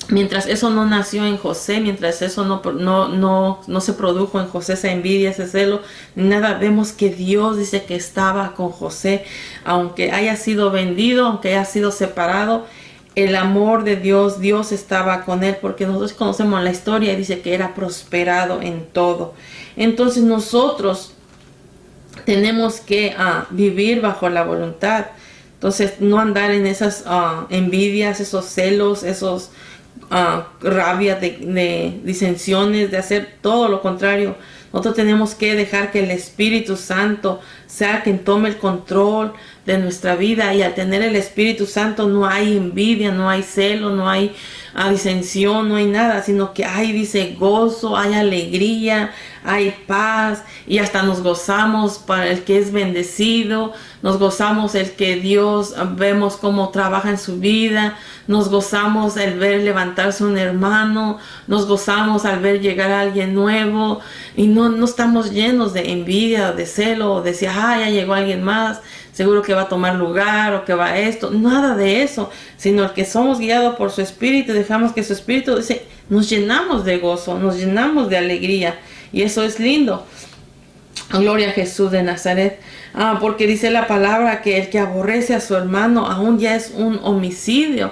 mientras eso no nació en José, mientras eso no se produjo en José, esa envidia, ese celo, nada, vemos que Dios dice que estaba con José, aunque haya sido vendido, aunque haya sido separado. El amor de Dios estaba con él, porque nosotros conocemos la historia y dice que era prosperado en todo. Entonces nosotros tenemos que vivir bajo la voluntad. Entonces, no andar en esas envidias, esos celos, esos rabias de disensiones, de hacer todo lo contrario. Nosotros tenemos que dejar que el Espíritu Santo sea quien tome el control de nuestra vida, y al tener el Espíritu Santo no hay envidia, no hay celo, no hay disensión, no hay nada, sino que hay, dice, gozo, hay alegría, hay paz, y hasta nos gozamos para el que es bendecido, nos gozamos el que Dios vemos cómo trabaja en su vida, nos gozamos al ver levantarse un hermano, nos gozamos al ver llegar a alguien nuevo, y no estamos llenos de envidia, de celo, o de decir, ya llegó alguien más, seguro que va a tomar lugar o que va a esto. Nada de eso, sino el que somos guiados por su Espíritu, dejamos que su Espíritu, dice, nos llenamos de gozo, nos llenamos de alegría, y eso es lindo. Gloria a Jesús de Nazaret. Porque dice la palabra que el que aborrece a su hermano aún ya es un homicidio.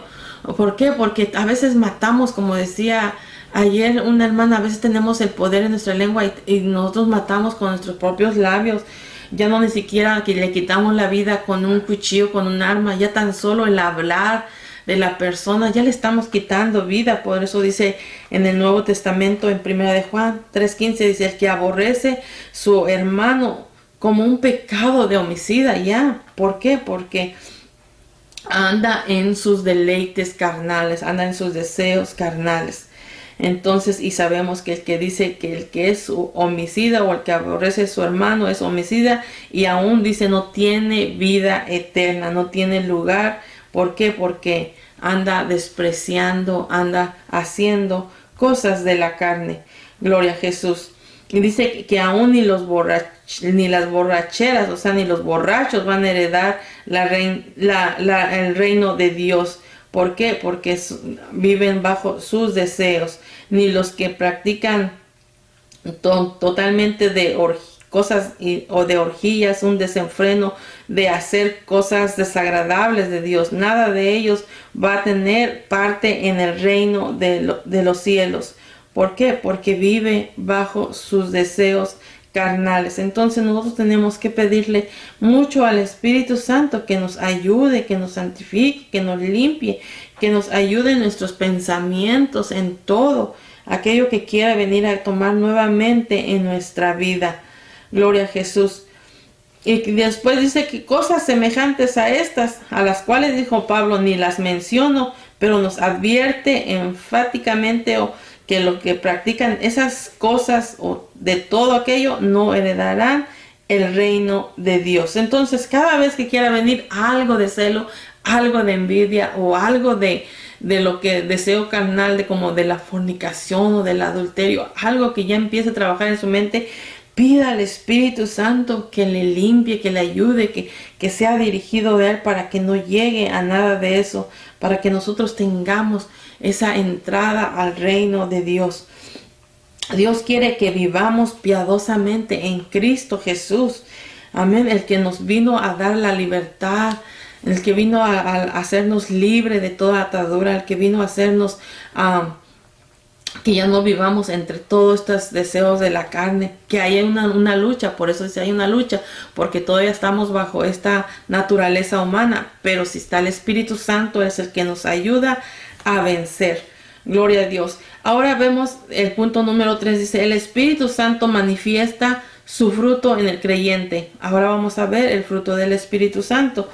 ¿Por qué? Porque a veces matamos, como decía ayer una hermana, a veces tenemos el poder en nuestra lengua y nosotros matamos con nuestros propios labios. Ya no ni siquiera que le quitamos la vida con un cuchillo, con un arma, ya tan solo el hablar de la persona, ya le estamos quitando vida. Por eso dice en el Nuevo Testamento, en 1 de Juan 3:15, dice, el que aborrece su hermano como un pecado de homicida, ya. ¿Por qué? Porque anda en sus deleites carnales, anda en sus deseos carnales. Entonces, y sabemos que el que dice que el que es homicida o el que aborrece a su hermano es homicida, y aún dice no tiene vida eterna, no tiene lugar. ¿Por qué? Porque anda despreciando, anda haciendo cosas de la carne. Gloria a Jesús. Y dice que aún ni ni las borracheras, o sea, ni los borrachos van a heredar el reino de Dios. ¿Por qué? Porque viven bajo sus deseos. Ni los que practican totalmente de cosas o de orgías, un desenfreno de hacer cosas desagradables de Dios. Nada de ellos va a tener parte en el reino de los cielos. ¿Por qué? Porque vive bajo sus deseos carnales. Entonces nosotros tenemos que pedirle mucho al Espíritu Santo que nos ayude, que nos santifique, que nos limpie, que nos ayude en nuestros pensamientos, en todo aquello que quiera venir a tomar nuevamente en nuestra vida. Gloria a Jesús. Y después dice que cosas semejantes a estas, a las cuales dijo Pablo, ni las menciono, pero nos advierte enfáticamente que lo que practican esas cosas o de todo aquello no heredarán el reino de Dios. Entonces, cada vez que quiera venir algo de celo, algo de envidia o algo de lo que deseo carnal, de como de la fornicación o del adulterio, algo que ya empiece a trabajar en su mente, pida al Espíritu Santo que le limpie, que le ayude, que sea dirigido de Él para que no llegue a nada de eso, para que nosotros tengamos esa entrada al reino de Dios. Dios quiere que vivamos piadosamente en Cristo Jesús. Amén. El que nos vino a dar la libertad, el que vino a hacernos libre de toda atadura, el que vino a hacernos que ya no vivamos entre todos estos deseos de la carne, que hay una lucha. Por eso dice hay una lucha, porque todavía estamos bajo esta naturaleza humana, pero si está el Espíritu Santo es el que nos ayuda a vencer. Gloria a Dios. Ahora vemos el punto número 3, dice el Espíritu Santo manifiesta su fruto en el creyente. Ahora vamos a ver el fruto del Espíritu Santo.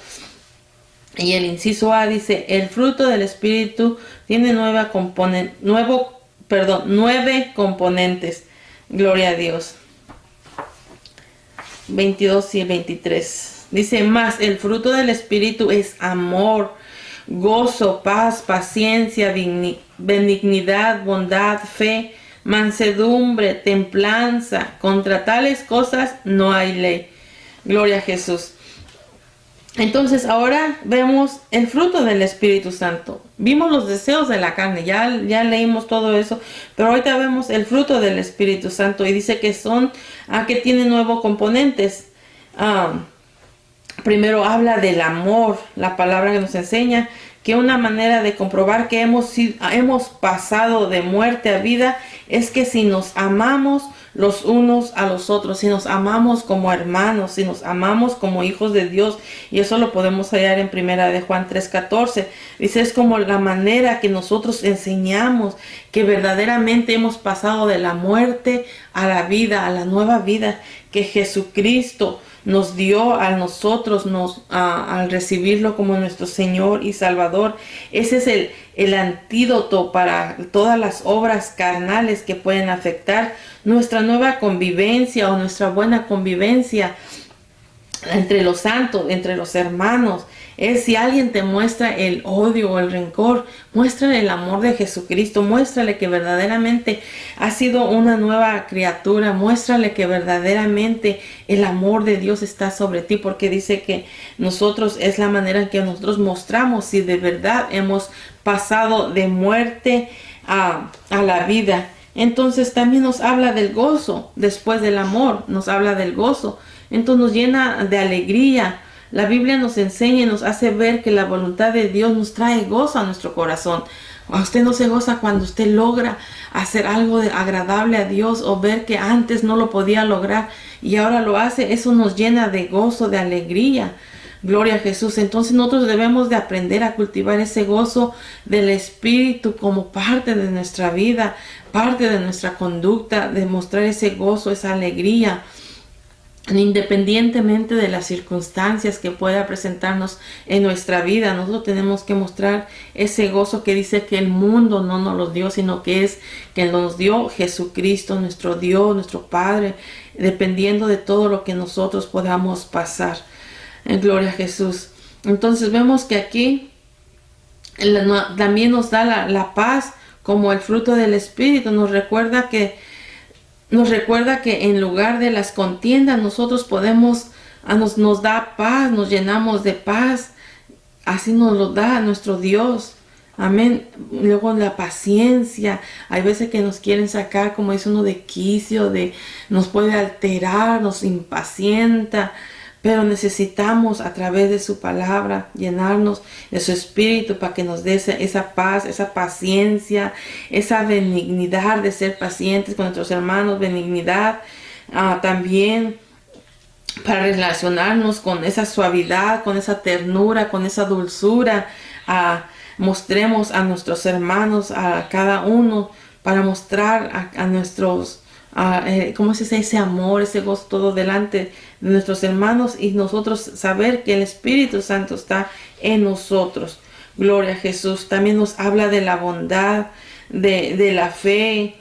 Y el inciso A dice, el fruto del Espíritu tiene 9 componentes. Gloria a Dios. 22 y 23. Dice, más el fruto del Espíritu es amor, gozo, paz, paciencia, benignidad, bondad, fe, mansedumbre, templanza. Contra tales cosas no hay ley. Gloria a Jesús. Entonces ahora vemos el fruto del Espíritu Santo. Vimos los deseos de la carne, ya leímos todo eso, pero ahorita vemos el fruto del Espíritu Santo y dice que que tiene 9 componentes. Primero habla del amor, la palabra que nos enseña que una manera de comprobar que hemos pasado de muerte a vida es que si nos amamos los unos a los otros, si nos amamos como hermanos, si nos amamos como hijos de Dios, y eso lo podemos hallar en primera de Juan 3:14. Dice, es como la manera que nosotros enseñamos que verdaderamente hemos pasado de la muerte a la vida, a la nueva vida que Jesucristo nos dio a nosotros al recibirlo como nuestro Señor y Salvador. Ese es el antídoto para todas las obras carnales que pueden afectar nuestra nueva convivencia o nuestra buena convivencia entre los santos, entre los hermanos. Si alguien te muestra el odio o el rencor, muéstrale el amor de Jesucristo, muéstrale que verdaderamente ha sido una nueva criatura, muéstrale que verdaderamente el amor de Dios está sobre ti, porque dice que nosotros es la manera en que nosotros mostramos si de verdad hemos pasado de muerte a la vida. Entonces también nos habla del gozo, después del amor, nos habla del gozo. Entonces nos llena de alegría. La Biblia nos enseña y nos hace ver que la voluntad de Dios nos trae gozo a nuestro corazón. A usted no se goza cuando usted logra hacer algo agradable a Dios o ver que antes no lo podía lograr y ahora lo hace. Eso nos llena de gozo, de alegría. Gloria a Jesús. Entonces nosotros debemos de aprender a cultivar ese gozo del Espíritu como parte de nuestra vida, parte de nuestra conducta, de mostrar ese gozo, esa alegría, independientemente de las circunstancias que pueda presentarnos en nuestra vida. Nosotros tenemos que mostrar ese gozo que dice que el mundo no nos lo dio, sino que nos dio Jesucristo, nuestro Dios, nuestro Padre, dependiendo de todo lo que nosotros podamos pasar. En gloria a Jesús. Entonces vemos que aquí también nos da la paz como el fruto del Espíritu. Nos recuerda que nos recuerda que en lugar de las contiendas nosotros podemos, nos da paz, nos llenamos de paz. Así nos lo da nuestro Dios. Amén. Luego la paciencia. Hay veces que nos quieren sacar, como dice uno, de quicio, nos puede alterar, nos impacienta. Pero necesitamos a través de su palabra llenarnos de su espíritu para que nos dé esa paz, esa paciencia, esa benignidad de ser pacientes con nuestros hermanos, benignidad también para relacionarnos con esa suavidad, con esa ternura, con esa dulzura. Mostremos a nuestros hermanos, a cada uno, para mostrar a nuestros ¿cómo se dice? Ese amor, ese gozo todo delante de nuestros hermanos, y nosotros saber que el Espíritu Santo está en nosotros. Gloria a Jesús. También nos habla de la bondad, de la fe,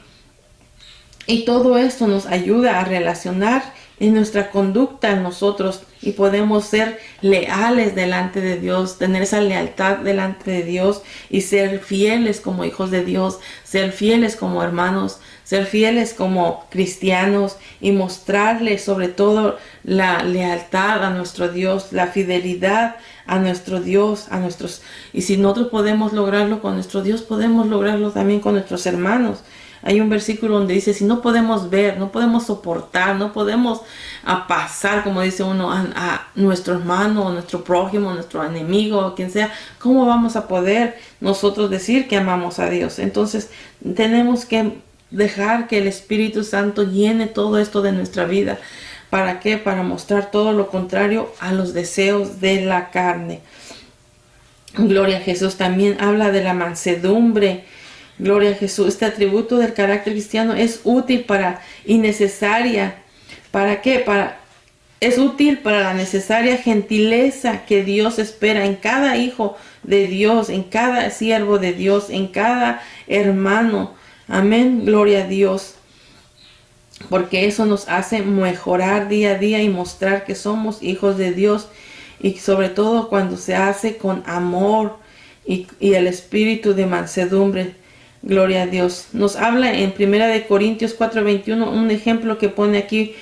y todo esto nos ayuda a relacionar en nuestra conducta en nosotros, y podemos ser leales delante de Dios, tener esa lealtad delante de Dios y ser fieles como hijos de Dios, ser fieles como hermanos, ser fieles como cristianos, y mostrarle sobre todo la lealtad a nuestro Dios, la fidelidad a nuestro Dios, y si nosotros podemos lograrlo con nuestro Dios, podemos lograrlo también con nuestros hermanos. Hay un versículo donde dice, si no podemos ver, no podemos soportar, no podemos pasar, como dice uno, a nuestro hermano, a nuestro prójimo, a nuestro enemigo, quien sea, ¿cómo vamos a poder nosotros decir que amamos a Dios? Entonces, tenemos que dejar que el Espíritu Santo llene todo esto de nuestra vida. ¿Para qué? Para mostrar todo lo contrario a los deseos de la carne. Gloria a Jesús. También habla de la mansedumbre. Gloria a Jesús. Este atributo del carácter cristiano es útil y necesaria. ¿Para qué? Es útil para la necesaria gentileza que Dios espera en cada hijo de Dios, en cada siervo de Dios, en cada hermano. Amén. Gloria a Dios. Porque eso nos hace mejorar día a día y mostrar que somos hijos de Dios. Y sobre todo cuando se hace con amor y el espíritu de mansedumbre. Gloria a Dios. Nos habla en 1 Corintios 4:21, un ejemplo que pone aquí.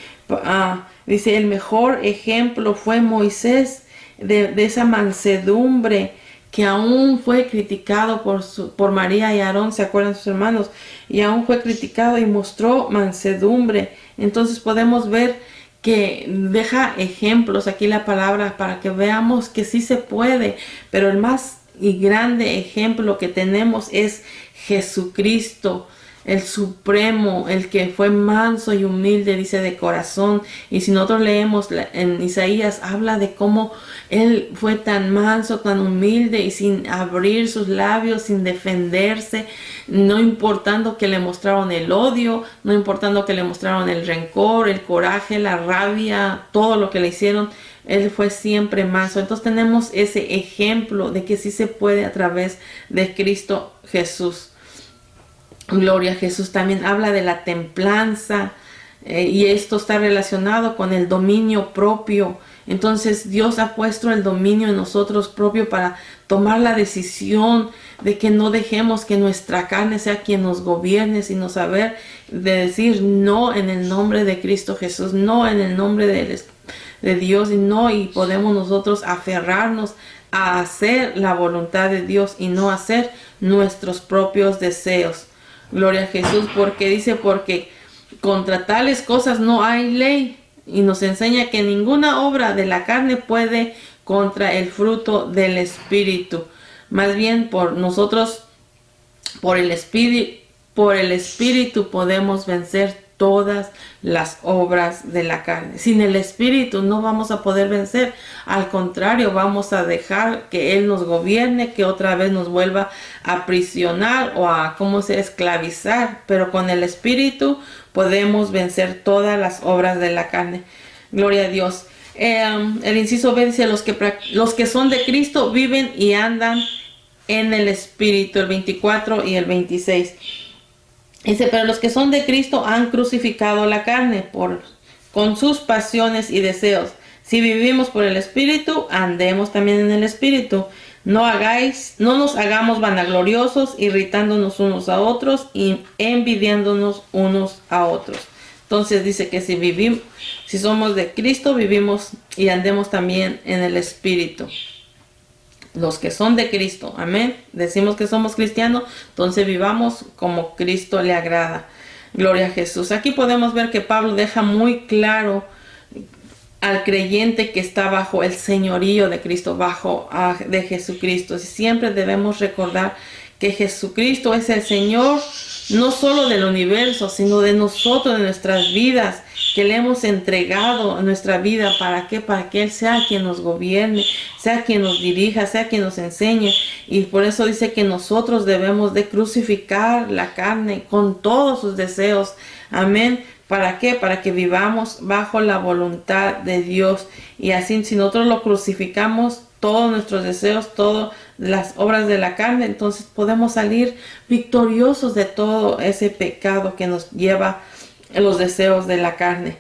Dice, el mejor ejemplo fue Moisés de esa mansedumbre, que aún fue criticado por María y Aarón, ¿se acuerdan sus hermanos? Y aún fue criticado y mostró mansedumbre. Entonces podemos ver que deja ejemplos aquí la palabra para que veamos que sí se puede, pero el más y grande ejemplo que tenemos es Jesucristo, el supremo, el que fue manso y humilde, dice, de corazón. Y si nosotros leemos en Isaías, habla de cómo él fue tan manso, tan humilde, y sin abrir sus labios, sin defenderse, no importando que le mostraron el odio, no importando que le mostraron el rencor, el coraje, la rabia, todo lo que le hicieron. Él fue siempre manso. Entonces tenemos ese ejemplo de que sí se puede a través de Cristo Jesús. Gloria a Jesús. También habla de la templanza, y esto está relacionado con el dominio propio. Entonces Dios ha puesto el dominio en nosotros propio para tomar la decisión de que no dejemos que nuestra carne sea quien nos gobierne, sino saber de decir no en el nombre de Cristo Jesús, no en el nombre de Dios, y podemos nosotros aferrarnos a hacer la voluntad de Dios y no hacer nuestros propios deseos. Gloria a Jesús, porque contra tales cosas no hay ley, y nos enseña que ninguna obra de la carne puede contra el fruto del Espíritu. Más bien por el Espíritu podemos vencer todas las obras de la carne. Sin el Espíritu no vamos a poder vencer. Al contrario, vamos a dejar que Él nos gobierne, que otra vez nos vuelva a aprisionar o a esclavizar. Pero con el Espíritu podemos vencer todas las obras de la carne. Gloria a Dios. El inciso B dice, los que son de Cristo viven y andan en el Espíritu, el 24 y el 26. Dice, pero los que son de Cristo han crucificado la carne con sus pasiones y deseos. Si vivimos por el Espíritu, andemos también en el Espíritu. No nos hagamos vanagloriosos, irritándonos unos a otros y envidiándonos unos a otros. Entonces dice que si somos de Cristo, vivimos y andemos también en el Espíritu. Los que son de Cristo, amén. Decimos que somos cristianos, entonces vivamos como Cristo le agrada. Gloria a Jesús. Aquí podemos ver que Pablo deja muy claro al creyente que está bajo el señorío de Cristo, de Jesucristo. Y siempre debemos recordar que Jesucristo es el Señor, no solo del universo, sino de nosotros, de nuestras vidas, que le hemos entregado nuestra vida. ¿Para qué? Para que Él sea quien nos gobierne, sea quien nos dirija, sea quien nos enseñe. Y por eso dice que nosotros debemos de crucificar la carne con todos sus deseos. Amén. ¿Para qué? Para que vivamos bajo la voluntad de Dios. Y así, si nosotros lo crucificamos, todos nuestros deseos, todas las obras de la carne, entonces podemos salir victoriosos de todo ese pecado que nos lleva a los deseos de la carne.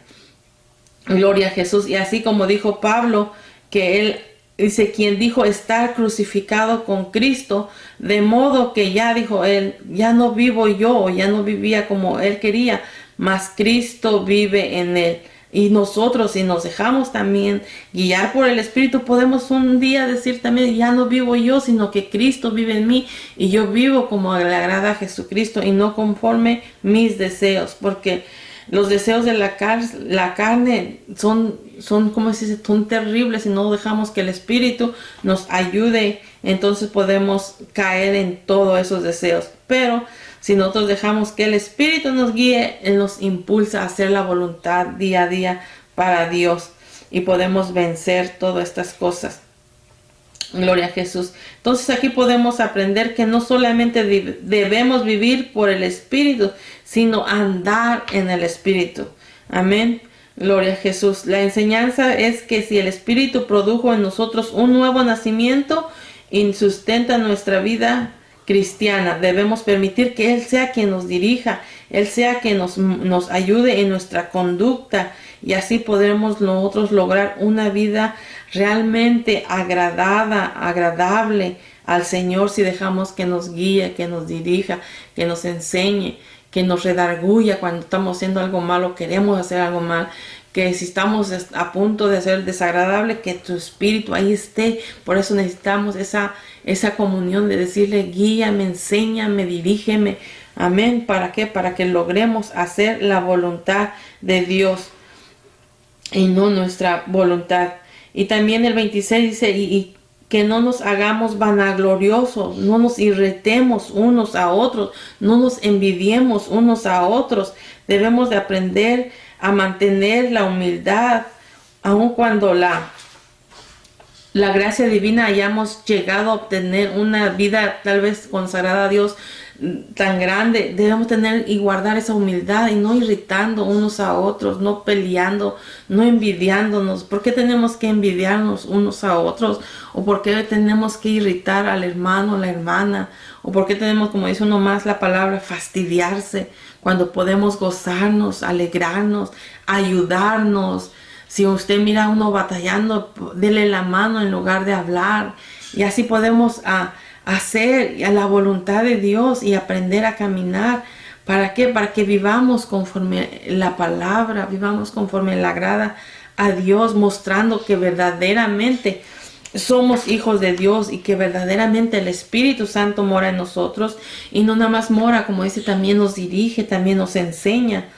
Gloria a Jesús. Y así como dijo Pablo, que él dice, quien dijo estar crucificado con Cristo, de modo que ya dijo él, ya no vivo yo, ya no vivía como él quería, mas Cristo vive en él. Y nosotros, si nos dejamos también guiar por el Espíritu, podemos un día decir también, ya no vivo yo, sino que Cristo vive en mí, y yo vivo como le agrada a Jesucristo y no conforme mis deseos, porque los deseos de la carne son como se dice, son terribles. Si no dejamos que el Espíritu nos ayude, entonces podemos caer en todos esos deseos. Pero si nosotros dejamos que el Espíritu nos guíe, Él nos impulsa a hacer la voluntad día a día para Dios, y podemos vencer todas estas cosas. Gloria a Jesús. Entonces aquí podemos aprender que no solamente debemos vivir por el Espíritu, sino andar en el Espíritu. Amén. Gloria a Jesús. La enseñanza es que si el Espíritu produjo en nosotros un nuevo nacimiento y sustenta nuestra vida cristiana, debemos permitir que Él sea quien nos dirija, Él sea quien nos ayude en nuestra conducta, y así podremos nosotros lograr una vida realmente agradable al Señor, si dejamos que nos guíe, que nos dirija, que nos enseñe, que nos redarguya cuando estamos haciendo algo malo, queremos hacer algo mal, que si estamos a punto de hacer desagradable, que tu Espíritu ahí esté. Por eso necesitamos esa comunión de decirle, guíame, enséñame, dirígeme. Amén. ¿Para qué? Para que logremos hacer la voluntad de Dios y no nuestra voluntad. Y también el 26 dice, y que no nos hagamos vanagloriosos, no nos irritemos unos a otros, no nos envidiemos unos a otros. Debemos de aprender a mantener la humildad, aun cuando la gracia divina hayamos llegado a obtener una vida tal vez consagrada a Dios tan grande. Debemos tener y guardar esa humildad y no irritando unos a otros, no peleando, no envidiándonos. ¿Por qué tenemos que envidiarnos unos a otros? ¿O por qué tenemos que irritar al hermano, la hermana? ¿O por qué tenemos, como dice uno más la palabra, fastidiarse, cuando podemos gozarnos, alegrarnos, ayudarnos? Si usted mira a uno batallando, dele la mano en lugar de hablar. Y así podemos hacer a la voluntad de Dios y aprender a caminar. ¿Para qué? Para que vivamos conforme la palabra, vivamos conforme le agrada a Dios, mostrando que verdaderamente somos hijos de Dios y que verdaderamente el Espíritu Santo mora en nosotros, y no nada más mora, como dice, también nos dirige, también nos enseña.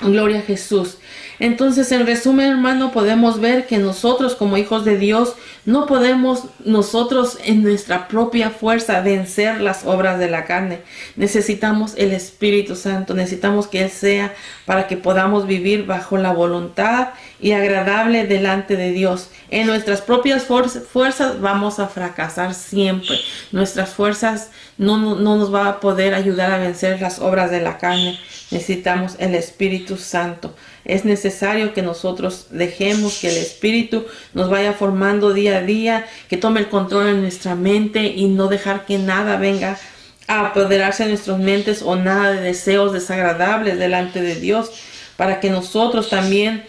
Gloria a Jesús. Entonces, en resumen, hermano, podemos ver que nosotros como hijos de Dios no podemos nosotros en nuestra propia fuerza vencer las obras de la carne. Necesitamos el Espíritu Santo, necesitamos que Él sea para que podamos vivir bajo la voluntad y agradable delante de Dios. En nuestras propias fuerzas vamos a fracasar siempre. Nuestras fuerzas no nos va a poder ayudar a vencer las obras de la carne. Necesitamos el Espíritu Santo. Es necesario que nosotros dejemos que el Espíritu nos vaya formando día a día, que tome el control en nuestra mente y no dejar que nada venga a apoderarse de nuestras mentes o nada de deseos desagradables delante de Dios, para que nosotros también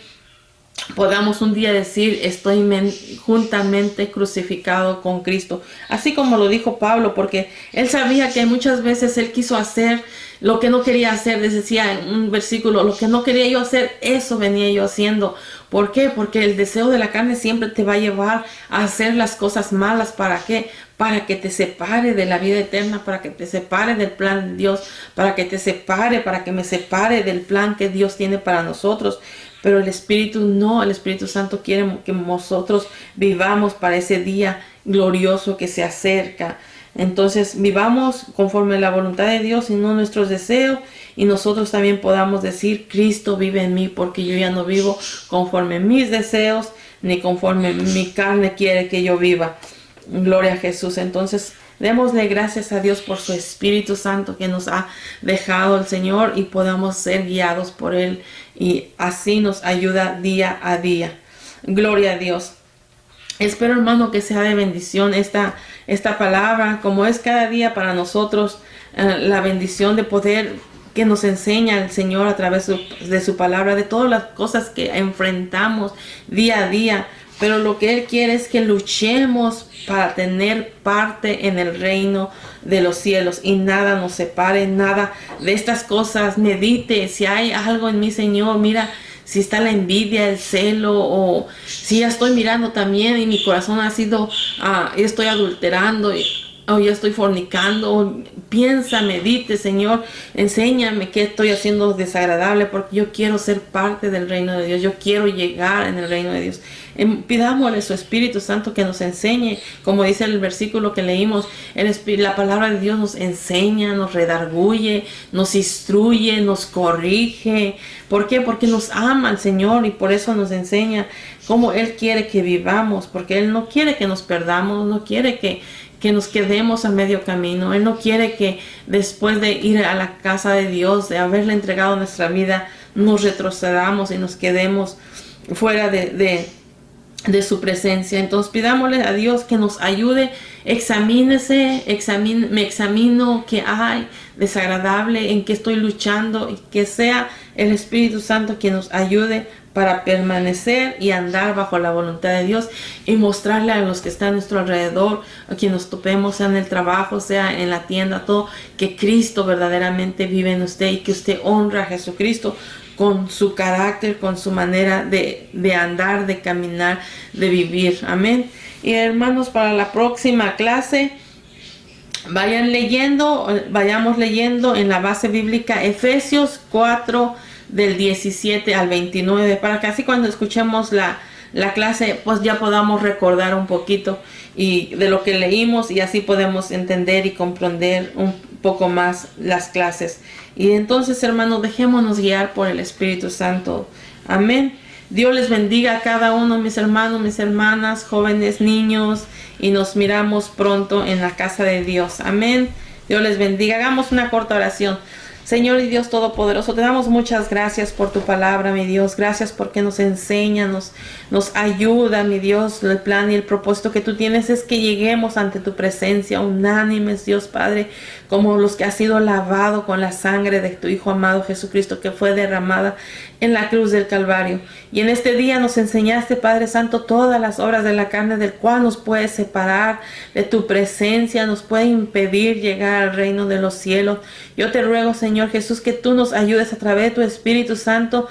podamos un día decir, estoy juntamente crucificado con Cristo. Así como lo dijo Pablo, porque él sabía que muchas veces él quiso hacer lo que no quería hacer. Decía en un versículo, lo que no quería yo hacer, eso venía yo haciendo. ¿Por qué? Porque el deseo de la carne siempre te va a llevar a hacer las cosas malas. ¿Para qué? Para que te separe de la vida eterna, para que te separe del plan de Dios, para que me separe del plan que Dios tiene para nosotros. Pero el Espíritu no, el Espíritu Santo quiere que nosotros vivamos para ese día glorioso que se acerca. Entonces vivamos conforme a la voluntad de Dios y no nuestros deseos, y nosotros también podamos decir, Cristo vive en mí, porque yo ya no vivo conforme mis deseos ni conforme mi carne quiere que yo viva. Gloria a Jesús. Entonces démosle gracias a Dios por su Espíritu Santo que nos ha dejado el Señor, y podamos ser guiados por Él, y así nos ayuda día a día. Gloria a Dios. Espero, hermano, que sea de bendición esta palabra, como es cada día para nosotros, la bendición de poder que nos enseña el Señor a través de su palabra, de todas las cosas que enfrentamos día a día. Pero lo que Él quiere es que luchemos para tener parte en el reino de los cielos, y nada nos separe, nada de estas cosas. Medite si hay algo en mí, Señor. Mira si está la envidia, el celo, o si ya estoy mirando también y mi corazón ha sido, estoy adulterando, o ya estoy fornicando. Piensa, medite, Señor, enséñame qué estoy haciendo desagradable, porque yo quiero ser parte del reino de Dios, yo quiero llegar en el reino de Dios. Pidámosle su Espíritu Santo que nos enseñe, como dice el versículo que leímos, la palabra de Dios nos enseña, nos redarguye, nos instruye, nos corrige. ¿Por qué? Porque nos ama el Señor, y por eso nos enseña cómo Él quiere que vivamos, porque Él no quiere que nos perdamos, no quiere que nos quedemos a medio camino. Él no quiere que después de ir a la casa de Dios, de haberle entregado nuestra vida, nos retrocedamos y nos quedemos fuera de su presencia. Entonces pidámosle a Dios que nos ayude. Examínese, me examino qué hay desagradable, en qué estoy luchando, y que sea el Espíritu Santo quien nos ayude para permanecer y andar bajo la voluntad de Dios, y mostrarle a los que están a nuestro alrededor, a quien nos topemos, sea en el trabajo, sea en la tienda, todo, que Cristo verdaderamente vive en usted, y que usted honra a Jesucristo con su carácter, con su manera de andar, de caminar, de vivir. Amén. Y hermanos, para la próxima clase, vayamos leyendo en la base bíblica Efesios 4 del 17 al 29, para que así cuando escuchemos la clase, pues ya podamos recordar un poquito y de lo que leímos, y así podemos entender y comprender un poco más las clases. Y entonces, hermanos, dejémonos guiar por el Espíritu Santo. Amén. Dios les bendiga a cada uno, mis hermanos, mis hermanas, jóvenes, niños, y nos miramos pronto en la casa de Dios. Amén. Dios les bendiga. Hagamos una corta oración. Señor y Dios Todopoderoso, te damos muchas gracias por tu palabra, mi Dios. Gracias porque nos enseña, nos ayuda, mi Dios. El plan y el propósito que tú tienes es que lleguemos ante tu presencia unánimes, Dios Padre, como los que ha sido lavado con la sangre de tu Hijo amado Jesucristo, que fue derramada en la cruz del Calvario. Y en este día nos enseñaste, Padre Santo, todas las obras de la carne, del cual nos puede separar de tu presencia, nos puede impedir llegar al reino de los cielos. Yo te ruego, Señor Jesús, que tú nos ayudes a través de tu Espíritu Santo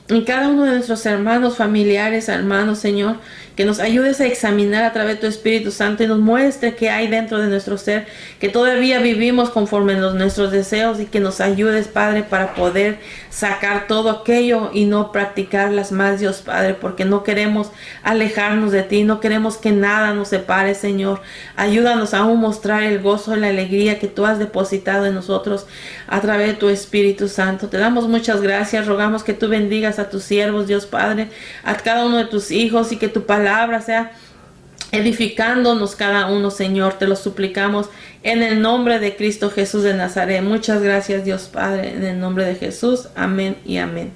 en cada uno de nuestros hermanos, familiares, hermanos, Señor, que nos ayudes a examinar a través de tu Espíritu Santo, y nos muestre qué hay dentro de nuestro ser, que todavía vivimos conforme a nuestros deseos, y que nos ayudes, Padre, para poder sacar todo aquello y no practicarlas más, Dios Padre, porque no queremos alejarnos de ti, no queremos que nada nos separe, Señor. Ayúdanos a aún mostrar el gozo y la alegría que tú has depositado en nosotros a través de tu Espíritu Santo. Te damos muchas gracias, rogamos que tú bendigas a tus siervos, Dios Padre, a cada uno de tus hijos, y que tu palabra sea edificándonos cada uno, Señor. Te lo suplicamos en el nombre de Cristo Jesús de Nazaret. Muchas gracias, Dios Padre, en el nombre de Jesús. Amén y amén.